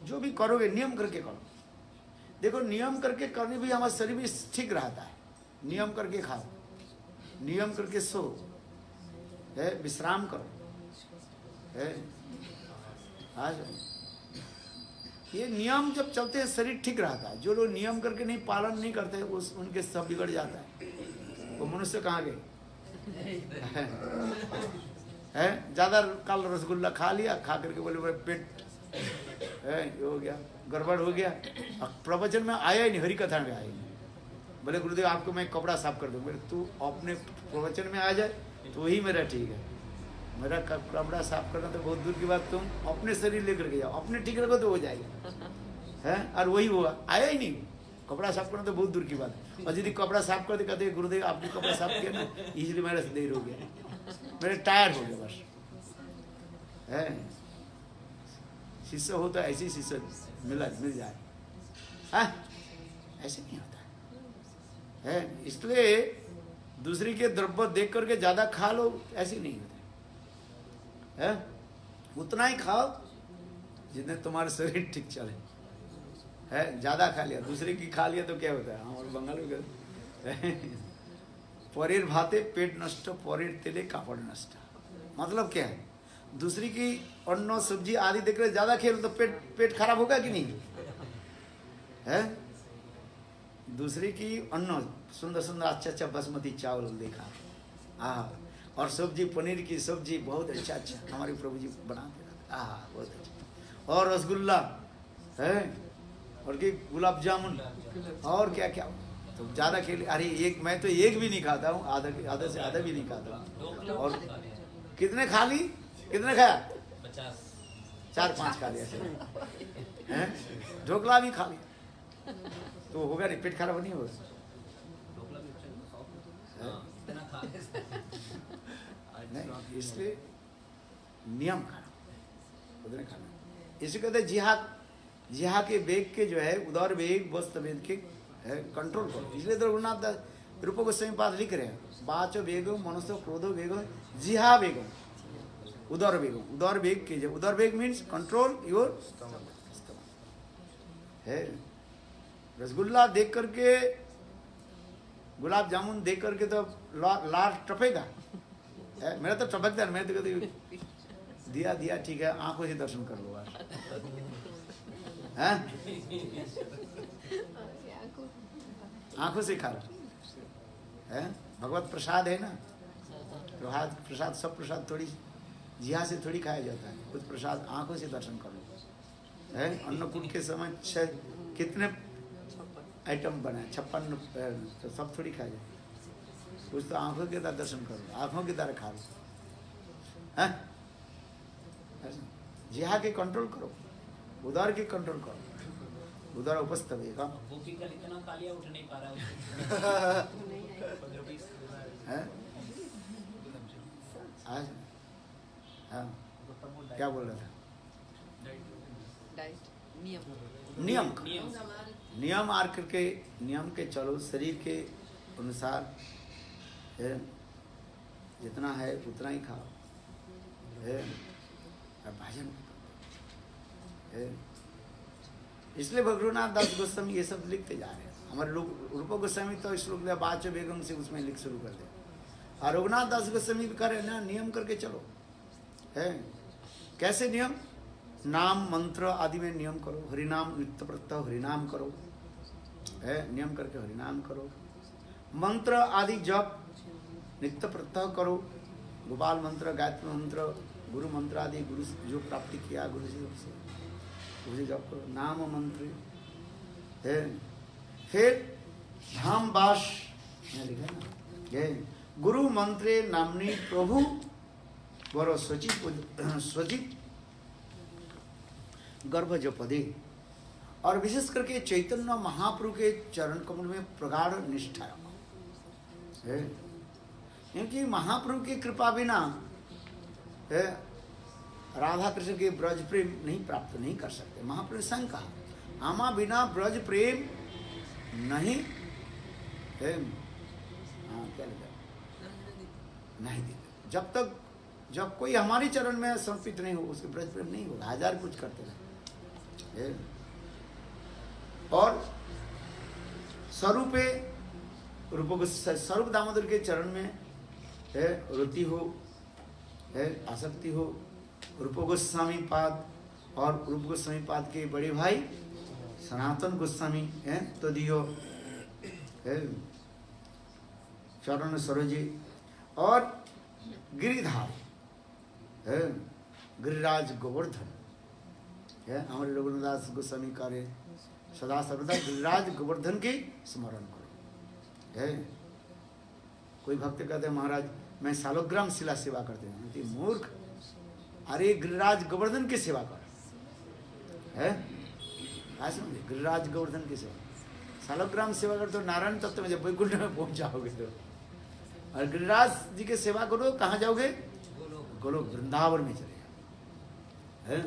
जो भी करोगे नियम करके करो। देखो नियम करके करने भी हमारा शरीर भी ठीक रहता है। नियम करके खाओ, नियम करके सो है, विश्राम करो है। आज ये नियम जब चलते हैं शरीर ठीक रहता है। जो लोग नियम करके नहीं पालन नहीं करते उनके सब बिगड़ जाता है। वो मनुष्य कहाँ गए है? ज्यादा कल रसगुल्ला खा लिया, खा करके बोले बोले पेट है हो गया, गड़बड़ हो गया। प्रवचन में आया ही नहीं, हरि कथा में आया ही नहीं। बोले गुरुदेव आपको मैं कपड़ा साफ कर दूँ। बोले तू अपने प्रवचन में आ जाए तो वही मेरा ठीक है। मेरा कपड़ा साफ करना तो बहुत दूर की बात, तुम अपने शरीर लेकर के जाओ, अपने ठीक रखो तो हो जाएगा है। और वही हुआ, आया ही नहीं। कपड़ा साफ करना तो बहुत दूर की बात है। और यदि कपड़ा साफ करते कहते गुरुदेव आपने कपड़ा साफ किया ना, इसलिए मेरा से देर हो गया, मेरे टायर हो गया बस है। शिष्य होता है ऐसे शिष्य मिल जाए है, ऐसे नहीं होता है। इसलिए दूसरी के द्रव्य देख करके ज्यादा खा लो, ऐसे नहीं होता है। उतना ही खाओ जितने तुम्हारे शरीर ठीक चले है। ज्यादा खा लिया, दूसरे की खा लिया तो क्या होता है? हमारे बंगाल में परेर भाते पेट नष्ट, परेर तेले कापड़ नष्ट। मतलब क्या है? दूसरी की अन्न सब्जी आदि देख रहे ज्यादा खेल तो पेट खराब होगा कि नहीं है? दूसरी की अन्न सुंदर सुंदर अच्छा अच्छा बासमती चावल देखा, और सब्जी पनीर की सब्जी बहुत अच्छा अच्छा हमारे प्रभु जी बनाते, बहुत अच्छा। और रसगुल्ला है, और कि गुलाब जामुन और क्या क्या। तो ज्यादा खेल, अरे एक, मैं तो एक भी नहीं खाता हूँ, आधा से आधा भी नहीं खाता हूँ। और कितने खा ली, कितने खाया? 4-5 खा लिया हैं, ढोकला भी खा लिया तो होगा नहीं, पेट खराब नहीं होगा। नहीं, इसलिए नियम खाना, उधर खाना। इसे कहते हैं जिहा के वेग के जो है, उदर वेग वस्त वेग के है कंट्रोल करो। इसलिए तो रघुनाथ दास रूप गोस्वामी पाद लिख रहे हैं, वाचो वेगो मनुष्य क्रोधो वेगो जिहा वेगो उदर वेगो। उदर वेग के जो उदर वेग मीन्स कंट्रोल योर है। रसगुल्ला देख करके, गुलाब जामुन देख करके तो लार टपेगा, मेरा तो टपकता है। मैं तो कहती दिया ठीक है, आंखों से दर्शन कर लो हैं, आंखों से खा लो है। भगवत प्रसाद है ना, प्रसाद सब प्रसाद थोड़ी जिहा से थोड़ी खाया जाता है, कुछ प्रसाद आंखों से दर्शन कर लो है। अन्नकूट के समय कितने आइटम बना है, 56 तो सब थोड़ी खाया जाए, कुछ तो आंखों के द्वारा दर्शन करो, आंखों के द्वारा खा लो है। जिहा के कंट्रोल करो, उदर के कंट्रोल करो, उदर उपस्थ है। उठ नहीं पा रहा आज हाँ, क्या बोल रहा था? नियम आर करके, नियम के चलो, शरीर के अनुसार है, जितना है उतना ही खाओ है, और भजन है। इसलिए भगवनाथ दास गोस्वामी ये सब लिखते जा रहे हैं। हमारे लोग रूप गोस्वामी तो श्लोक दिया बाचो बेगम से उसमें लिख शुरू कर दे, और रघुनाथ दास गोस्वामी करे ना, नियम करके चलो है। कैसे नियम? नाम मंत्र आदि में नियम करो, हरिनाम नित्य प्रत्यय हरिनाम करो है, नियम करके हरिनाम करो। मंत्र आदि जप नित्य प्रत्यय करो, गोपाल मंत्र, गायत्री मंत्र, गुरु मंत्र आदि, गुरु जो प्राप्ति किया गुरु जी से उसे जप करो, नाम मंत्र है। फिर धाम बास लिखा ना, गुरु मंत्रे नामनी प्रभु वर स्वजित गर्भ जपदे। और विशेष करके चैतन्य महाप्रभु के चरण कमल में प्रगाढ़ निष्ठा है, क्योंकि महाप्रभु की कृपा बिना है राधा कृष्ण के ब्रज प्रेम नहीं प्राप्त नहीं कर सकते। महाप्रभु संग कहा, आमा बिना ब्रज प्रेम नहीं है। हाँ, क्या लिखा? नहीं देते। जब तक जब कोई हमारे चरण में समर्पित नहीं हो, उसके ब्रज प्रेम नहीं होगा, हजार कुछ करते रहे। और स्वरूपे स्वरूप दामोदर के चरण में है रुचि हो, है आसक्ति हो। रूप गोस्वामी पाद और रूप गोस्वामी पाद के बड़े भाई सनातन गोस्वामी हैं तो दियो है चरण सरोजे। और गिरिधार है गिरिराज गोवर्धन है, हमारे रघुनाथ गोस्वामी कार्य सदा सर्वदा गिरिराज गोवर्धन के स्मरण करो है। कोई भक्त कहते हैं महाराज मैं सालोग्राम शिला सेवा करते हैं, मूर्ख, अरे गिरिराज गोवर्धन की सेवा कर है। गिरिराज गोवर्धन की सेवा, सालोग्राम सेवा कर तो नारायण तत्व में जब वैकुंठ में पहुंच जाओगे तो, और गिरिराज जी की सेवा करो कहाँ जाओगे? गोलोक वृंदावन में चले हैं।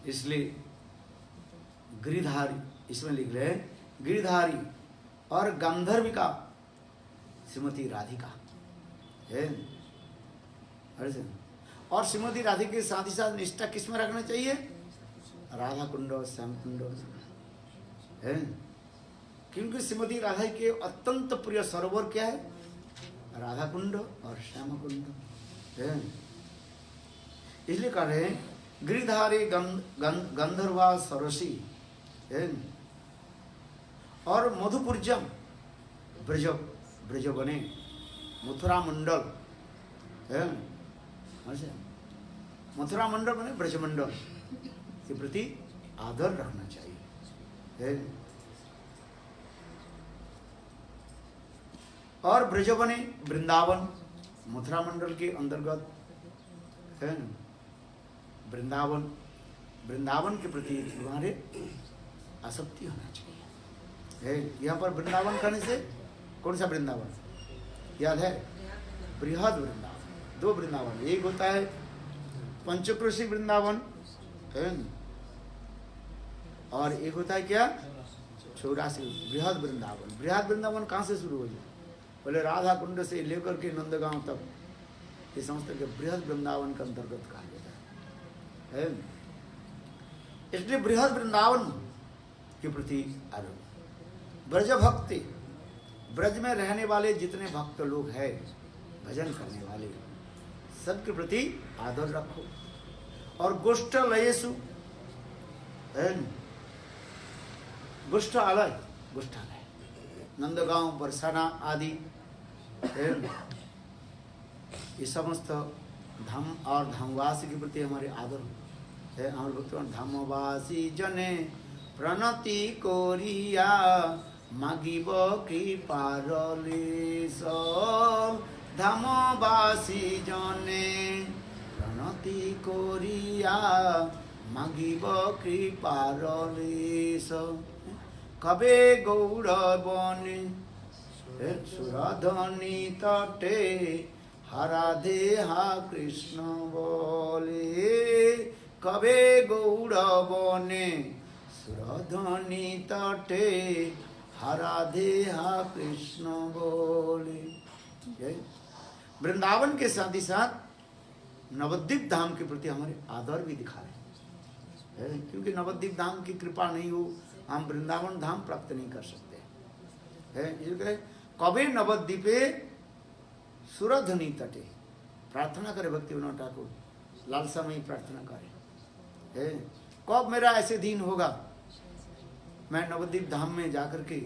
इसलिए गिरिधारी इसमें लिख रहे हैं, गिरिधारी और गंधर्विका श्रीमती राधिका है। और श्रीमती राधिका के साथ ही साथ निष्ठा किसमें रखना चाहिए? राधा कुंड और श्याम कुंड है, क्योंकि श्रीमती राधा के अत्यंत प्रिय सरोवर क्या है? राधा कुंड और श्याम कुंड है। इसलिए कह रहे हैं गिरिधारी गंधर्वा सरसी है। और मधुपुरजम ब्रज बने मथुरा मंडल है, मथुरा मंडल बने ब्रज मंडल के प्रति आदर रखना चाहिए है। और ब्रजवने वृंदावन मथुरा मंडल के अंतर्गत है। वृंदावन, वृंदावन के प्रति तुम्हारे आसक्ति होना चाहिए है। यहाँ पर वृंदावन करने से कौन सा वृंदावन याद है? बृहद वृंदावन। दो वृंदावन, एक होता है पंचक्रोशी वृंदावन है और एक होता है क्या? 84 बृहद वृंदावन। बृहद वृंदावन कहाँ से शुरू हुई? पहले राधा कुंड से लेकर के नंदगांव तक ये समझते के बृहद वृंदावन के अंतर्गत कहा जाता है। इसलिए बृहद वृंदावन के प्रति आरोप। ब्रज भक्ति, ब्रज में रहने वाले जितने भक्त लोग हैं, भजन करने वाले, सबके प्रति आदर रखो। और गोष्ठ लयेसु, गोष्ठालय, गोष्ठालय, नंदगांव, बरसाना आदि ये समस्त धाम और धामवासी के प्रति हमारे आदर है। हमारे भक्तगण धामवासी जने प्रणति कोरिया मागिब कृपार लेस। धामवासी जने प्रणति कोरिया मागिब कृपार लेस। कबे गौरवने सुरधनी तटे हराधे हा कृष्ण बोले। कबे गौरवने सुरधनी तटे हराधे हा कृष्ण बोले। वृंदावन के साथ ही साथ नवद्वीप धाम के प्रति हमारे आदर भी दिखा रहे हैं, क्योंकि नवद्वीप धाम की कृपा नहीं हो हम वृंदावन धाम प्राप्त नहीं कर सकते है। कबे नवद्वीपे सुरधनी तटे, प्रार्थना करे भक्ति विनोद ठाकुर, लालसा में ही प्रार्थना करे है। कब मेरा ऐसे दिन होगा मैं नवद्वीप धाम में जाकर के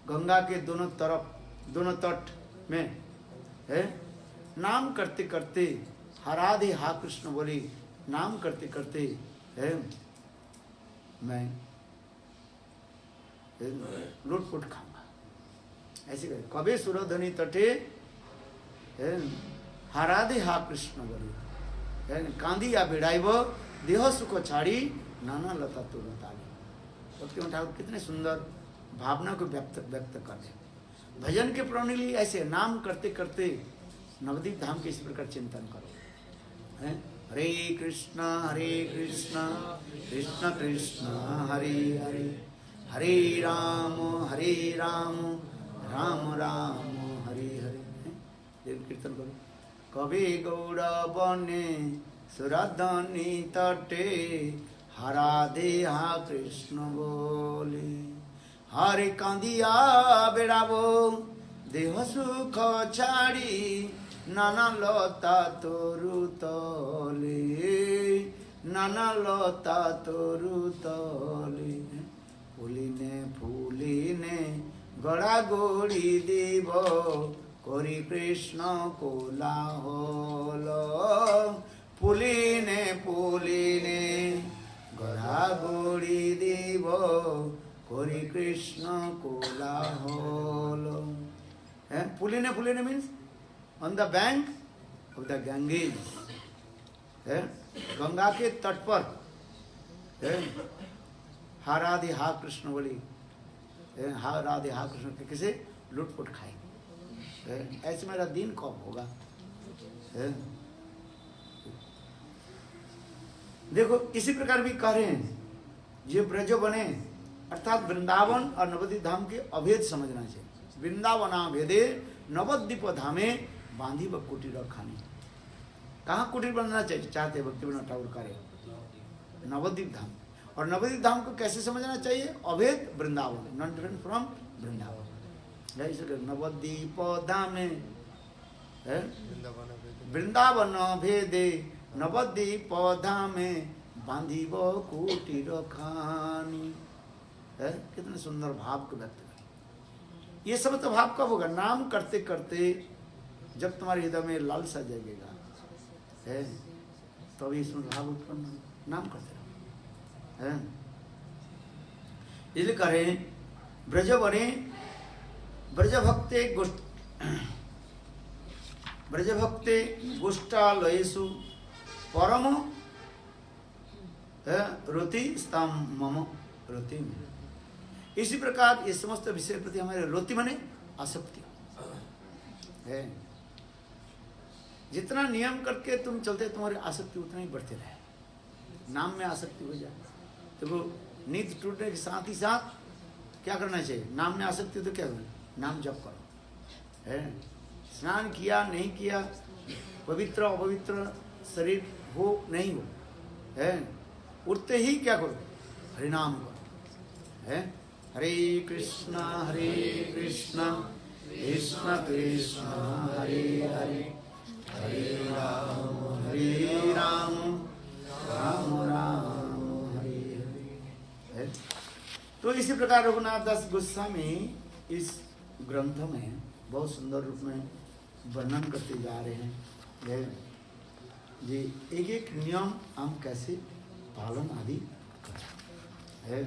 गंगा के दोनों तरफ, दोनों तट में है नाम करते करते हराधे हा कृष्ण बोले, नाम करते करते है मैं लूटपुट खाऊंगा। ऐसे करे कबे सुरधनी तटे हराधे हा कृष्ण बोले, कांदिया भिड़ाइब देह सुख छाड़ी नाना लता तो लताली। भक्ति ठाकुर कितने सुंदर भावना को व्यक्त करते। भजन के प्रणाली ऐसे नाम करते करते नवद्वीप धाम के इस प्रकार चिंतन करो है। हरे कृष्ण कृष्ण कृष्ण हरे हरे, हरे राम राम राम हरे हरे। कीर्तन करो। कवि गौरवने सुरधनी तटे हराधे हा कृष्ण बोले। हरे कांदिया बेड़ाबो देह सुख छाड़ी नाना लता तोरु तले, नाना लता तोरु तले। फुलिने फुलिने गड़ा गोड़ी देव करी कृष्ण कोलाहल। फुलिने फुलिने गड़ा गोड़ी देव करी कृष्ण कोलाहल। फुलिने फुलिने means on the bank of the Ganges, Ganga के तट पर हा राधे हा कृष्ण बोली, हा राधे हा कृष्ण के किसे लुटपुट खाए। ऐसे मेरा दिन कब होगा? देखो इसी प्रकार भी कह रहे हैं ये ब्रज बने अर्थात वृंदावन और नवद्वीप धाम के अभेद समझना चाहिए। वृंदावना भेदे नवद्वीप धामे बांधी व कुटीर खानी। कहाँ कुटीर बनना चाहिए चाहते भक्ति विनोद ठाकुर करे? नवद्वीप धाम। और नवद्वीप धाम को कैसे समझना चाहिए? अभेद Vrindavan, not different from Vrindavan. Navadvip धामे वृंदावन भेदे नवद्वीप धामे बांधी व कुटीर खानी। कितने सुंदर भाव को व्यक्त कर। ये सब तो भाव कब होगा? नाम करते करते जब तुम्हारे हृदय में लालसा जगेगा है तभी इसमें भाव उत्पन्न। नाम करते रहो है। इसलिए करें ब्रज बने ब्रज भक्ते गोष्ठालयेषु परम रति स्तम मम रति। इसी प्रकार ये समस्त विषय प्रति हमारे रति माने आसक्ति है। जितना नियम करके तुम चलते तुम्हारी आसक्ति उतना ही बढ़ते रहे। नाम में आसक्ति हो जाए तो नींद टूटने के साथ ही साथ क्या करना चाहिए? नाम में आसक्ति तो क्या करना? नाम जप करो है। स्नान किया नहीं किया, पवित्र अपवित्र शरीर हो नहीं हो है, उठते ही क्या करो? हरिनाम करो है। हरे कृष्णा कृष्ण कृष्ण हरे हरे, हरे राम राम राम हरे हरे। तो इसी प्रकार रघुनाथ दास गोस्वामी इस ग्रंथ में बहुत सुंदर रूप में वर्णन करते जा रहे हैं जी। एक एक नियम हम कैसे पालन आदि करें है।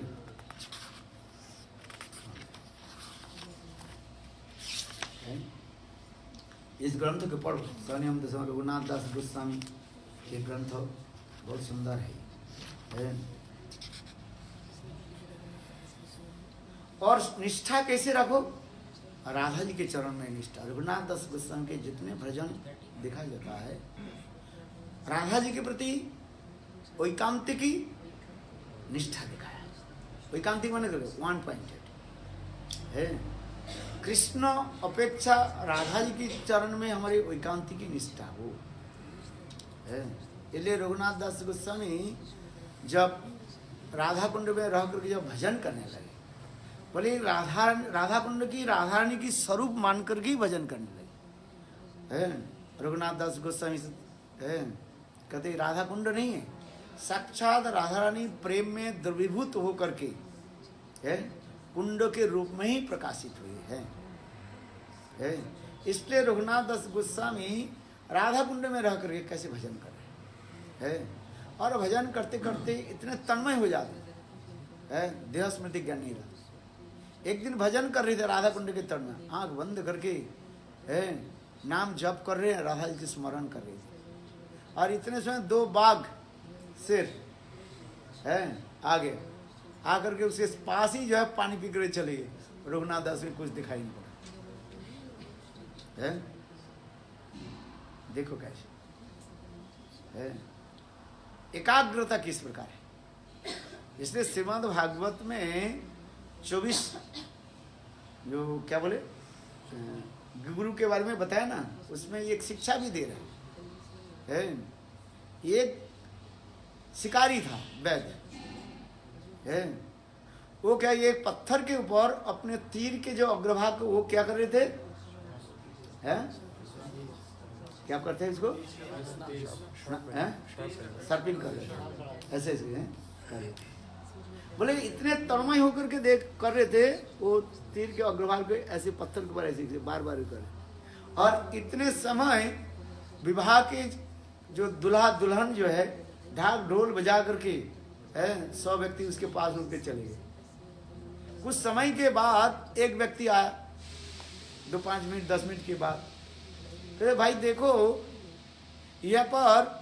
इस ग्रंथ के पढ़ स्वयं दशम रघुनाथ दास गोस्वामी के ग्रंथ बहुत सुंदर है। और निष्ठा कैसे रखो? राधा जी के चरण में निष्ठा। रघुनाथ दास गोस्वामी के जितने भजन देखा जाता है राधा जी के प्रति एकांतिकी निष्ठा दिखाया। एकांतिक माने वन पॉइंटेड है। कृष्ण अपेक्षा राधा जी के चरण में हमारी एकांतिकी निष्ठा हो है। इसलिए रघुनाथ दास गोस्वामी जब राधा कुंड में रह करके जब भजन करने लगे, बोले राधा कुंड की राधा रानी की स्वरूप मान कर के भजन करने लगे है। रघुनाथ दास गोस्वामी है कहते राधा कुंड नहीं है, साक्षात राधा रानी प्रेम में द्रवीभूत होकर के है कुंड के रूप में ही प्रकाशित हुए है। इसलिए रघुनाथ दास गोस्वामी राधा कुंड में रह करके कैसे भजन कर रहे हैं और भजन करते करते इतने तन्मय हो जाते है, देह स्मृति ज्ञान नहीं रहा। एक दिन भजन कर रहे थे राधा कुंड के तट में, आंख बंद करके है नाम जप कर रहे हैं, राधा जी के स्मरण कर रहे थे और इतने समय दो बाघ सिर है आगे आकर के उसके पास ही जो है पानी पी कर चले गए। रघुनाथ दास को कुछ दिखाई नहीं पड़ा है। देखो कैसे है एकाग्रता किस प्रकार है। इसलिए श्रीमद् भागवत में 24 जो क्या बोले गुरु के बारे में बताया ना, उसमें एक शिक्षा भी दे रहे हैं। एक शिकारी था वैद्य है, वो क्या एक पत्थर के ऊपर अपने तीर के जो अग्रभाग को वो क्या कर रहे थे हैं? क्या करते हैं इसको? सर्पिंग कर रहे थे ऐसे ऐसे। बोले इतने तन्मय होकर के देख कर रहे थे, वो तीर के अग्रभाग को ऐसे पत्थर के ऊपर ऐसे बार बार कर। और इतने समय विवाह के जो दूल्हा दुल्हन जो है ढाक ढोल बजा करके है 100 व्यक्ति उसके पास उनके चले गए। कुछ समय के बाद एक व्यक्ति आया, 2-5 मिनट 10 मिनट के बाद, कहते भाई देखो यहाँ पर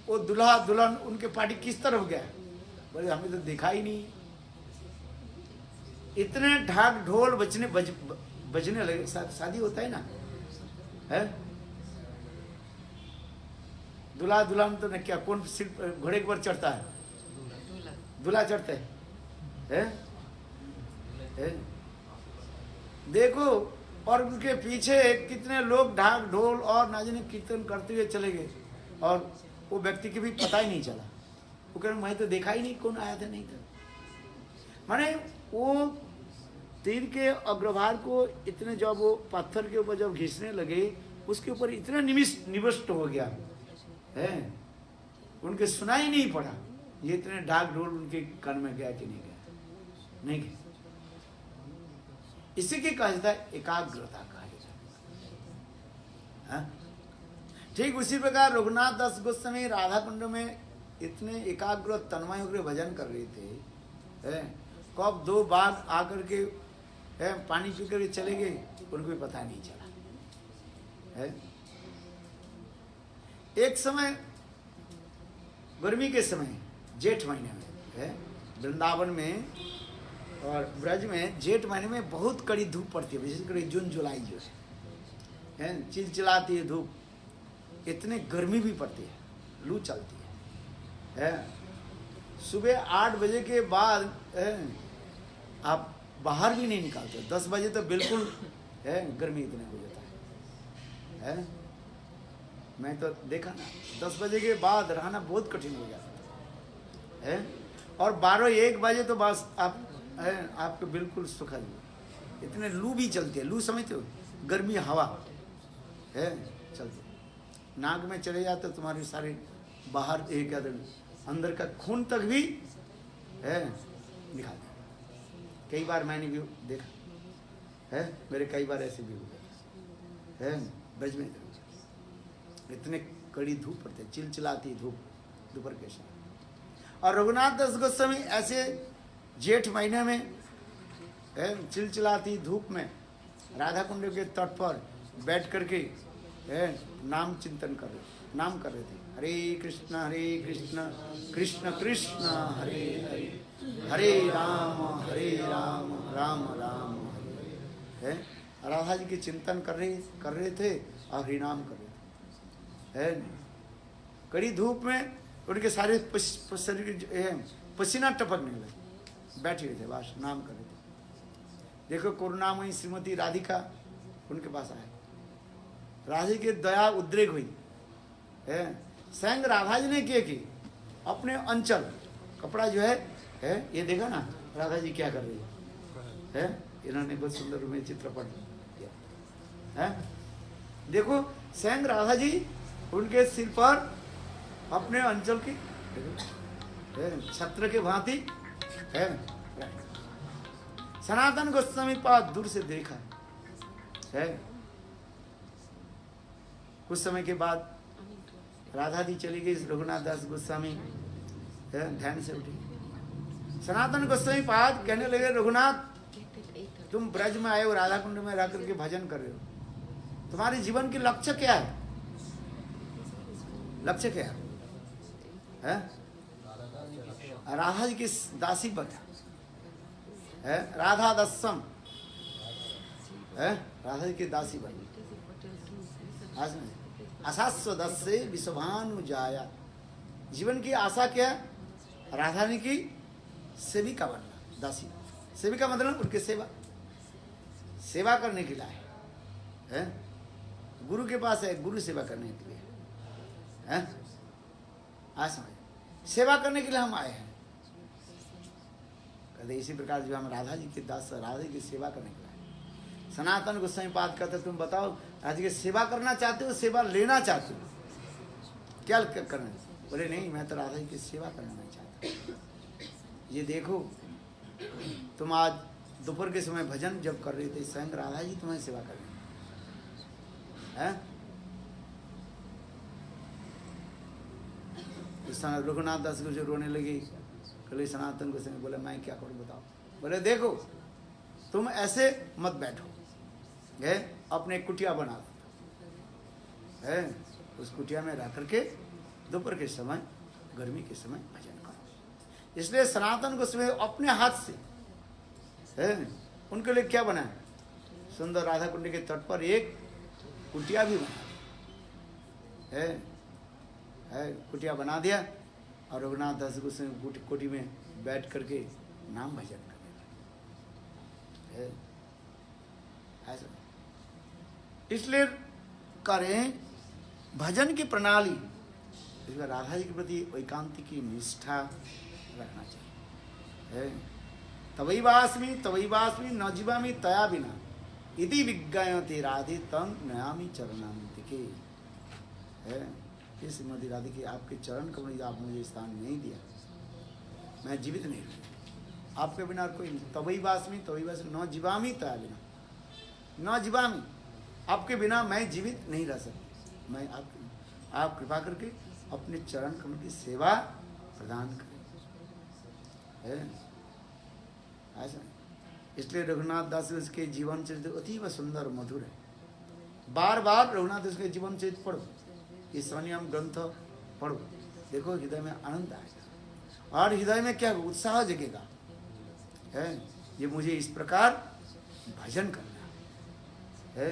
वो दूल्हा दुल्हन उनके पार्टी किस तरफ गया? बोले हमें तो देखा ही नहीं। इतने ढाक ढोल बजने लगे। शादी होता है ना है, दूल्हा दुल्हन तो न क्या कौन घोड़े के ऊपर चढ़ता है? दूल्हा चढ़ते है? देखो और उनके पीछे कितने लोग ढाक ढोल और नाचने कीर्तन करते हुए चले गए और वो व्यक्ति के भी पता ही नहीं चला। वो कह रहे मैं तो देखा ही नहीं कौन आया था नहीं था। माने वो तीर के अग्रभाग को इतने जब वो पत्थर के ऊपर जब घिसने लगे उसके ऊपर इतना निविष्ट हो गया है, उनके सुना ही नहीं पड़ा ये इतने ढाक ढोल उनके कान में गया कि नहीं गया, नहीं गया। इसी के कहा जाता है एकाग्रता कहा जाता है। ठीक उसी प्रकार रघुनाथ दास गोस्वामी राधा कुंड में इतने एकाग्र तन्मय होकर भजन कर रहे थे कब 2 बाघ आकर के पानी पी करके चले गए, उनको भी पता नहीं चला है। एक समय गर्मी के समय जेठ महीने में है, वृंदावन में और ब्रज में जेठ महीने में बहुत कड़ी धूप पड़ती है, विशेषकर जून जुलाई जो है चिलचिलाती है धूप, इतने गर्मी भी पड़ती है, लू चलती है। सुबह 8 बजे के बाद आप बाहर भी नहीं निकालते, 10 बजे तो बिल्कुल गर्मी इतने हो जाता है। मैं तो देखा ना, 10 बजे के बाद रहना बहुत कठिन हो जाता है। और 12-1 बजे तो बस आपको बिल्कुल सुखद, इतने लू भी चलती है। लू समझते हो, गर्मी हवा चलती, नाक में चले जाते तुम्हारे सारे बाहर एक अंदर का खून तक भी निकाल दे। कई बार मैंने भी देखा मेरे कई बार ऐसे भी हुए ब्रज में इतने कड़ी धूप पड़ती है, चिलचिलाती धूप दोपहर के समय। और रघुनाथ दास गोस्वामी ऐसे जेठ महीने में चिलचिलाती धूप में राधा कुंड के तट पर बैठ करके नाम चिंतन कर रहे थे। हरे कृष्ण कृष्ण कृष्ण हरे हरे, हरे राम राम राम हरे। राधा जी के चिंतन कर रहे थे और हरिनाम कर रहे थे। कड़ी धूप में उनके सारे शरीर पसीना टपकने लगे, बैठे थे बस नाम कर रहे थे। देखो करुणामयी श्रीमती राधिका उनके पास आए, राधा जी की दया उद्रेक हुई स्वयं राधा जी ने किए कि अपने अंचल कपड़ा जो है ये देखा ना राधा जी क्या कर रही है। इन्होंने बहुत सुंदर में चित्रपट किया है। देखो स्वयं राधा जी उनके सिर पर अपने अंचल की छत्र के भांति है। सनातन गोस्वामी पास दूर से देखा है। कुछ समय के बाद राधा जी चली गई, रघुनाथ दास गोस्वामी ध्यान से उठे। सनातन गोस्वामी पाद कहने लगे, रघुनाथ तुम ब्रज में आए हो, राधा कुंड में रह करके भजन कर रहे हो, तुम्हारे जीवन की लक्ष्य क्या है? लक्ष्य क्या है? राधा जी की दासी बना है, राधा दस्सम है, राधा जी की दासी बनी। आशास्व दस्से विश्वभानु जाया, जीवन की आशा क्या है? राधा रानी की सेविका बनना, दासी। सेविका मतलब उनके सेवा करने के लिए है। गुरु के पास है, गुरु सेवा करने के लिए है। आज समझ, सेवा करने के लिए हम आए हैं। कहते इसी प्रकार जो हम राधा जी के दास, राधा जी की सेवा करने के लिए। सनातन गोस्वामी पाद कहते तुम बताओ राधा जी की सेवा करना चाहते हो, सेवा लेना चाहते हो, क्या करना? बोले नहीं, मैं तो राधा जी की सेवा करना नहीं चाहता। ये देखो तुम आज दोपहर के समय भजन जब कर रहे थे, स्वयं राधा जी तुम्हें सेवा कर रहे हैं। रघुनाथ दास को जो रोने लगी, कल सनातन गोस्वामी बोले मैं क्या करूं बताओ। बोले देखो तुम ऐसे मत बैठो, अपने कुटिया बना है, उस कुटिया में रह करके दोपहर के समय, गर्मी के समय भजन करो। इसलिए सनातन गोस्वामी अपने हाथ से उनके लिए क्या बनाया? सुंदर राधा कुंड के तट पर एक कुटिया भी बना है, कुटिया बना दिया और रघुनाथ दास गोस्वामी कुटी में बैठ करके नाम भजन कर। इसलिए करें भजन की प्रणाली, इसमें राधा जी के प्रति एकांतिक की निष्ठा रखना चाहिए। तवैवास्मि न जीवामि तया बिना इति विज्ञायते राधे तंग नयामि चरणान्तिके। हे श्रीमती राधे की आपके चरण कमल, आप मुझे स्थान नहीं दिया, मैं जीवित नहीं हूँ आपके बिना कोई नहीं। तवैवास्मि न जीवामि तया बिना, न जीवामि आपके बिना मैं जीवित नहीं रह सकती। मैं आप कृपा करके अपने चरण कमल की सेवा प्रदान करें। ऐसा नहीं। इसलिए रघुनाथ दास उसके जीवन चरित्र अतीब सुंदर मधुर है। बार बार रघुनाथ दास के जीवन चरित्र पढ़ो, ये स्वनियम ग्रंथ पढ़ो, देखो हृदय में आनंद आएगा और हृदय में क्या उत्साह जगेगा है। ये मुझे इस प्रकार भजन करना है।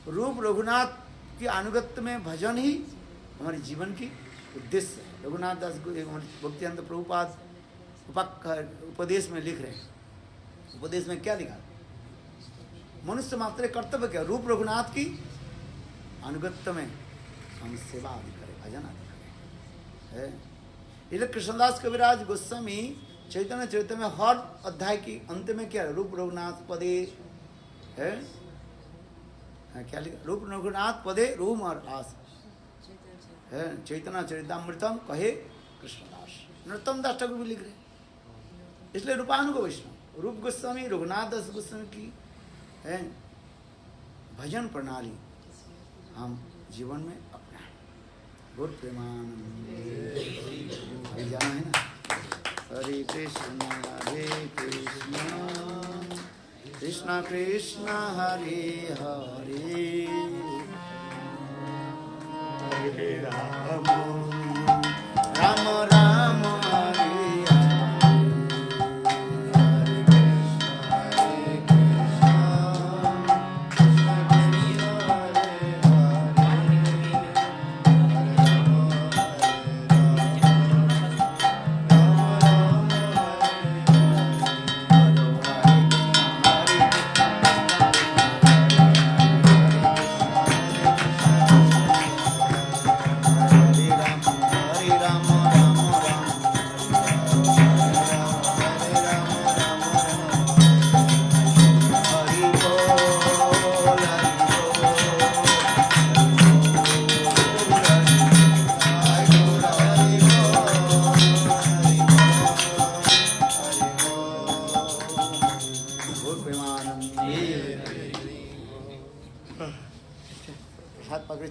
रूप रघुनाथ की अनुगत्य में भजन ही हमारे जीवन की उद्देश्य है। रघुनाथ दास भक्तिवेदांत प्रभुपाद उपदेश में लिख रहे हैं। उपदेश में क्या लिखा? मनुष्य मात्र कर्तव्य क्या? रूप रघुनाथ की अनुगत्य में हम सेवा आदि करें, भजन आदि करें। इसलिए कृष्णदास कविराज गोस्वामी चैतन्य चरित्र में हर अध्याय की अंत में क्या है? रूप रघुनाथ पदे है, क्या लिखा? रूप रघुनाथ पदे रूम और आस है। चैतन्य चरितामृतम कहे कृष्णदास। नरोत्तम दास ठाकुर भी लिख रहे। इसलिए रूपानुग वैष्णव रूप गोस्वामी रघुनाथ दास गोस्वामी की है भजन प्रणाली हम जीवन में अपनाएं। गौर प्रेमानंद अभी जाना है ना। हरे कृष्ण कृष्ण कृष्ण हरे हरे, हरे राम राम राम हरे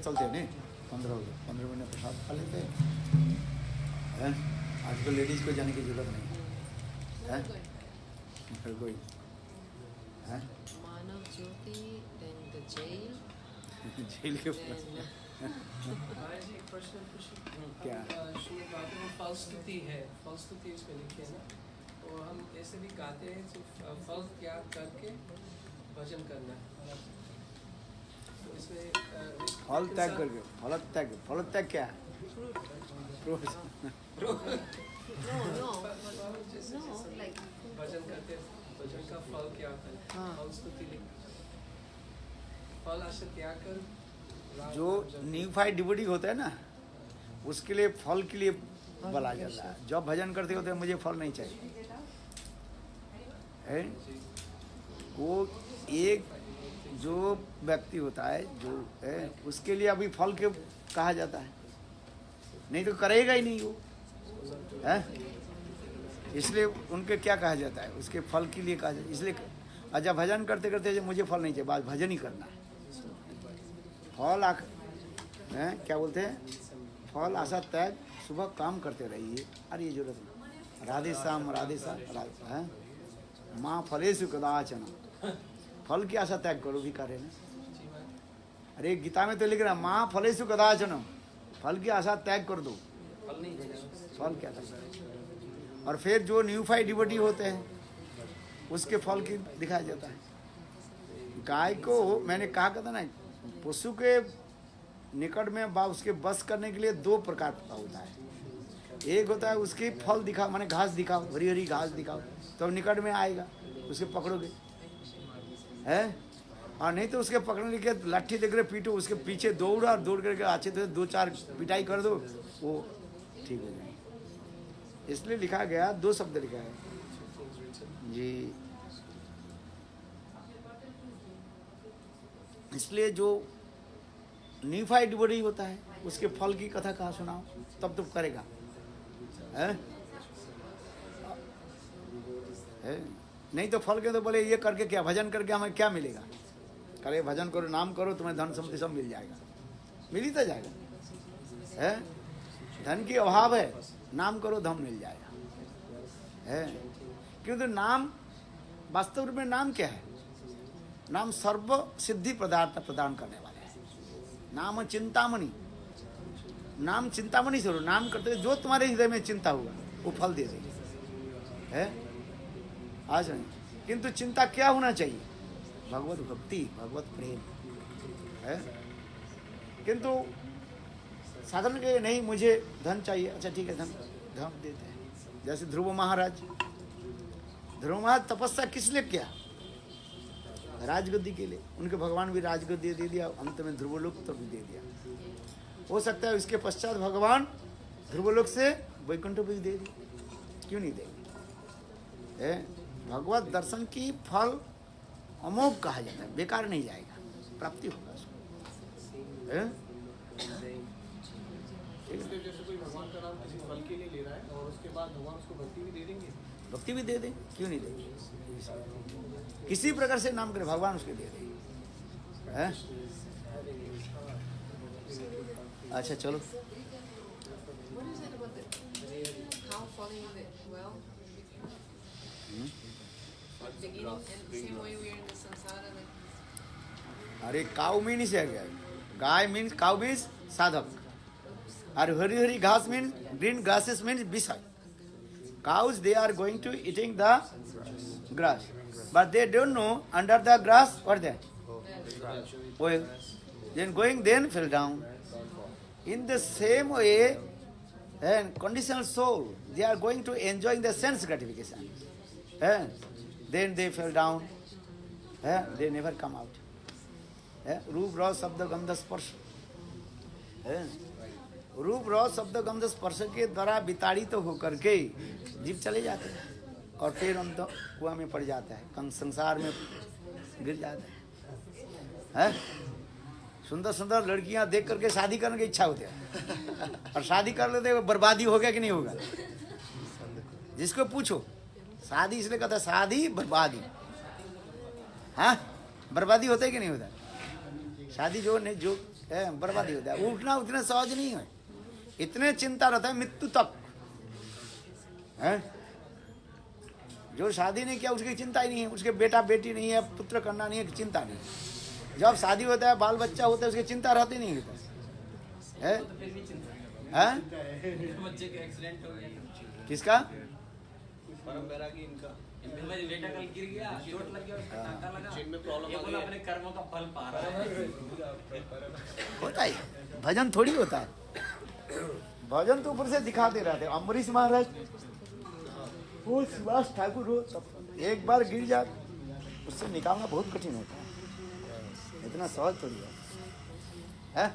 चलते हैं 15 महीने प्रसाद खा लेते हैं। आज तो लेडीज को जाने की जरूरत नहीं है। फिर कोई है मानव ज्योति, then the jail, जेल के एक प्रश्न पूछिए। क्या? श्रीमद् भागवत में फल स्तुति है, फल स्तुति इसमें लिखी है ना, तो हम ऐसे भी गाते हैं तो फल त्याग करके भजन करना है। तो इसमें फल त्याग करके फल त्याग क्या है? फ्रूट। no, जैसे like भजन करते हैं, भजन का फल क्या होता है? हाँ। फल स्तुति लिख, फल आशा त्याग कर राम जो भजन। न्यूफाइड डिवोटी होता है ना, उसके लिए फल के लिए बोला जाता है। जब भजन करते होते हैं मुझे फल नहीं चाहिए है। वो एक जो व्यक्ति होता है जो है उसके लिए अभी फल के कहा जाता है, नहीं तो करेगा ही नहीं वो है। इसलिए उनके क्या कहा जाता है? उसके फल के लिए कहा जाता है। इसलिए अच्छा भजन करते करते मुझे फल नहीं चाहिए, बस भजन ही करना है। फल हैं क्या बोलते हैं? फल आशा त्याग, सुबह काम करते रहिए। अरे ये जरूरत नहीं। राधे श्याम है माँ फलेषु कदाचन, फल की आशा त्याग करो भी करे ना। अरे गीता में तो लिख रहा माँ फलेषु कदाचन, फल की आशा त्याग कर दो। फल नहीं देगा। फल क्या था? और फिर जो न्यूफाइड डिवोटी होते हैं उसके फल की दिखाया जाता है। गाय को मैंने कहा था ना, पशु के निकट में उसके बस करने के लिए दो प्रकार का होता है। एक होता है उसकी फल दिखाओ, माने घास दिखाओ, हरी हरी घास दिखाओ, तो निकट में आएगा, उसके पकड़ोगे है। और नहीं तो उसके पकड़ने के लाठी देख रहे पीटो, उसके पीछे दौड़ा और दौड़ करके अच्छे से 2-4 पिटाई कर दो, वो ठीक हो जाएगा। इसलिए लिखा गया, 2 शब्द लिखा है जी। इसलिए जो न्यूफाइड डिवोटी होता है उसके फल की कथा कहाँ सुनाओ, तब तो करेगा है? नहीं तो फल के तो बोले ये करके क्या, भजन करके हमें क्या मिलेगा? करे भजन करो, नाम करो, तुम्हें धन संपत्ति सब मिल जाएगा। मिल ही तो जाएगा है। धन की अभाव है, नाम करो धन मिल जाएगा है। क्योंकि नाम वास्तव में नाम क्या है? नाम सर्व सिद्धि पदार्थ प्रदान करने वाले हैं। नाम चिंतामणि, नाम चिंतामणि से नाम करते जो तुम्हारे हृदय में चिंता होगा वो फल दे देगी, है आज नहीं। किंतु चिंता क्या होना चाहिए? भगवत भक्ति, भगवत प्रेम, है। किंतु साधन के नहीं, मुझे धन चाहिए, अच्छा ठीक है, धन देते हैं। जैसे ध्रुव महाराज तपस्या किस लिए किया? राजगद्दी के लिए। उनके भगवान भी राजगद्दी दे दिया, अंत में ध्रुवलोक तो भी दे दिया। हो सकता है इसके पश्चात भगवान ध्रुवलोक से वैकुंठ भी दे दिया, क्यों नहीं देंगे? भगवत दर्शन की फल अमोघ कहा जाता है, बेकार नहीं जाएगा, प्राप्ति होगा उसको। जैसे कोई भगवान का नाम किसी फल के लिए ले रहा है और उसके बाद भगवान उसको भक्ति भी दे देंगे? भक्ति भी दे दें, क्यों नहीं देंगे? किसी प्रकार से नाम करे भगवान उसके दे देंगे, हैं? अच्छा चलो। What is it about the cow falling in the well? Beginning and same way we are in the samsara. Like, अरे काउ मीन्स है क्या? गाय मीन्स, काउ मीन्स साधक, और हरी हरी घास मीन्स, ग्रीन grasses मीन्स विषय. Cows, they are going to eating the grass, but they don't know under the grass what there? Oil. Then going, then fell down. In the same way, and conditional soul, they are going to enjoying the sense gratification. Then they fell down. They never come out. रूप रस शब्द गंध स्पर्श, रूप रस शब्द गंध स्पर्श के द्वारा विताड़ित होकर के जीव चले जाते हैं और फिर हम तो कुआं में पड़ जाता है, संसार में गिर जाता है। सुंदर सुंदर लड़कियां देख करके शादी करने की इच्छा होती है और शादी कर लेते बर्बादी हो गया कि नहीं होगा? जिसको पूछो शादी इसलिए कहता है शादी बर्बादी, हाँ बर्बादी होता है कि नहीं होता? शादी जो नहीं, जो बर्बादी होता है। उठना उतना सहज नहीं है, इतने चिंता रहता है मृत्यु तक, है? जो शादी नहीं किया उसकी चिंता ही नहीं है, उसके बेटा बेटी नहीं है, पुत्र कन्या नहीं है, चिंता नहीं। जब शादी होता है, बाल बच्चा होता है, उसकी चिंता रहती नहीं होता है। तो फिर भी चिंता हैं? बच्चे का एक्सीडेंट हो गया, किसका? परम बैरागी इनका। मेरा बेटा कल गिर गया, चोट लग गया, उसका टांका लगा, जिनमें प्रॉब्लम ये आ बोला गई। अपने कर्मों का फल पा रहा है। होता है, भजन थोड़ी होता है। भजन तो ऊपर से दिखा दे रहे थे। अम्बरीश महाराज, वो सुभाष ठाकुर हो, सब एक बार गिर जाए उससे निकालना बहुत कठिन होता है, इतना सहज थोड़ी है।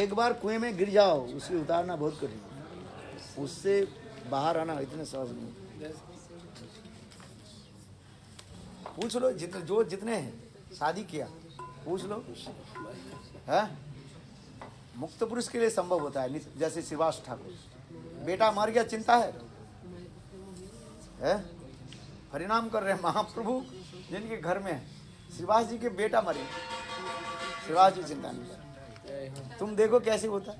एक बार कुएं में गिर जाओ, उसे उतारना बहुत कठिन है, उससे बाहर आना इतने सहज नहीं। पूछ लो जितने हैं शादी किया, पूछ लो, है? मुक्त पुरुष के लिए संभव होता है, जैसे शिवास ठाकुर, बेटा मर गया, चिंता है? हरिनाम कर रहे हैं महाप्रभु जिनके घर में है, शिवास जी के बेटा मरे, शिवास जी चिंता नहीं कर। तुम देखो कैसे होता है,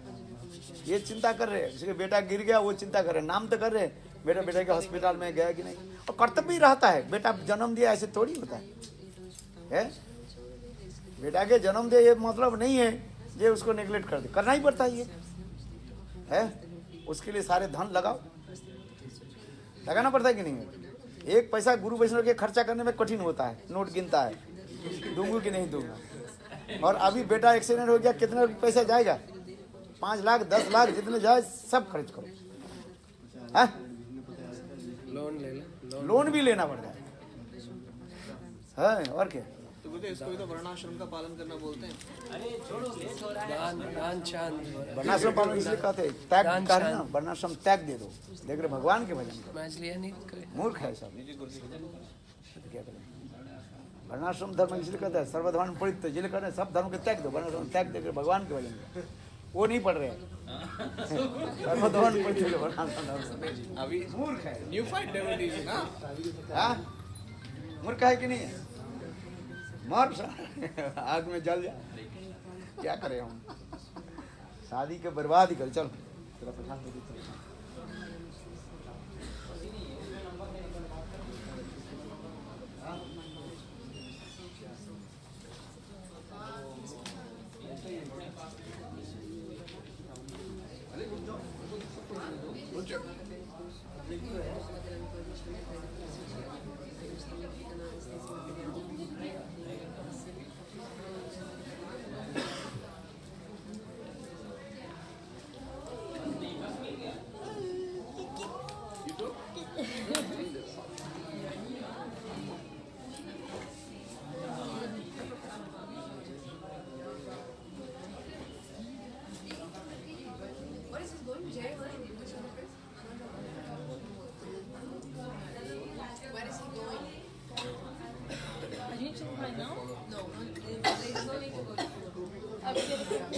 ये चिंता कर रहे हैं, उसके बेटा गिर गया, वो चिंता कर रहे हैं, नाम तो कर रहे हैं, बेटा के हॉस्पिटल में गया कि नहीं, और कर्तव्य भी रहता है, बेटा जन्म दिया ऐसे थोड़ी होता है? बेटा के जन्म दे ये मतलब नहीं है ये उसको नेग्लेक्ट कर दे, करना ही पड़ता है, ये है। उसके लिए सारे धन लगाओ, लगाना पड़ता है कि नहीं? एक पैसा गुरु वैष्णव के खर्चा करने में कठिन होता है, नोट गिनता है, दूंगा कि नहीं दूंगा। और अभी बेटा एक्सीडेंट हो गया, कितना पैसा जाएगा? 5 लाख 10 लाख जितने जाए सब खर्च करो, है? लोन भी लेना पड़ता है, और क्या? तो बोलते इसको भी तो वर्णाश्रम का पालन करना बोलते हैं। अरे छोड़ो, लेट हो रहा है। वर्णाश्रम पालन इसलिए कहते हैं, त्याग करना ना, वर्णाश्रम त्याग दे दो, देख रहे भगवान के भजन करो। मूर्ख है सब, क्या करें? वर्णाश्रम धर्म इसलिए कहता है सर्वधर्म परित्याज्य, जिले कहते हैं सब धर्म के त्याग दो, वर्णाश्रम त्याग देकर भगवान के भजन करो। वो नहीं पढ़ रहे हैं, सर्वधर्म परित्याज्य वर्णाश्रम, अभी मूर्ख है, न्यू फाइट डेवोटीज ना। हाँ? मूर्ख है कि नहीं है? मर आग में जल जा, क्या करें हम? शादी के बर्बाद ही कर। चलो तेरा प्रसाद दे दे। Grazie.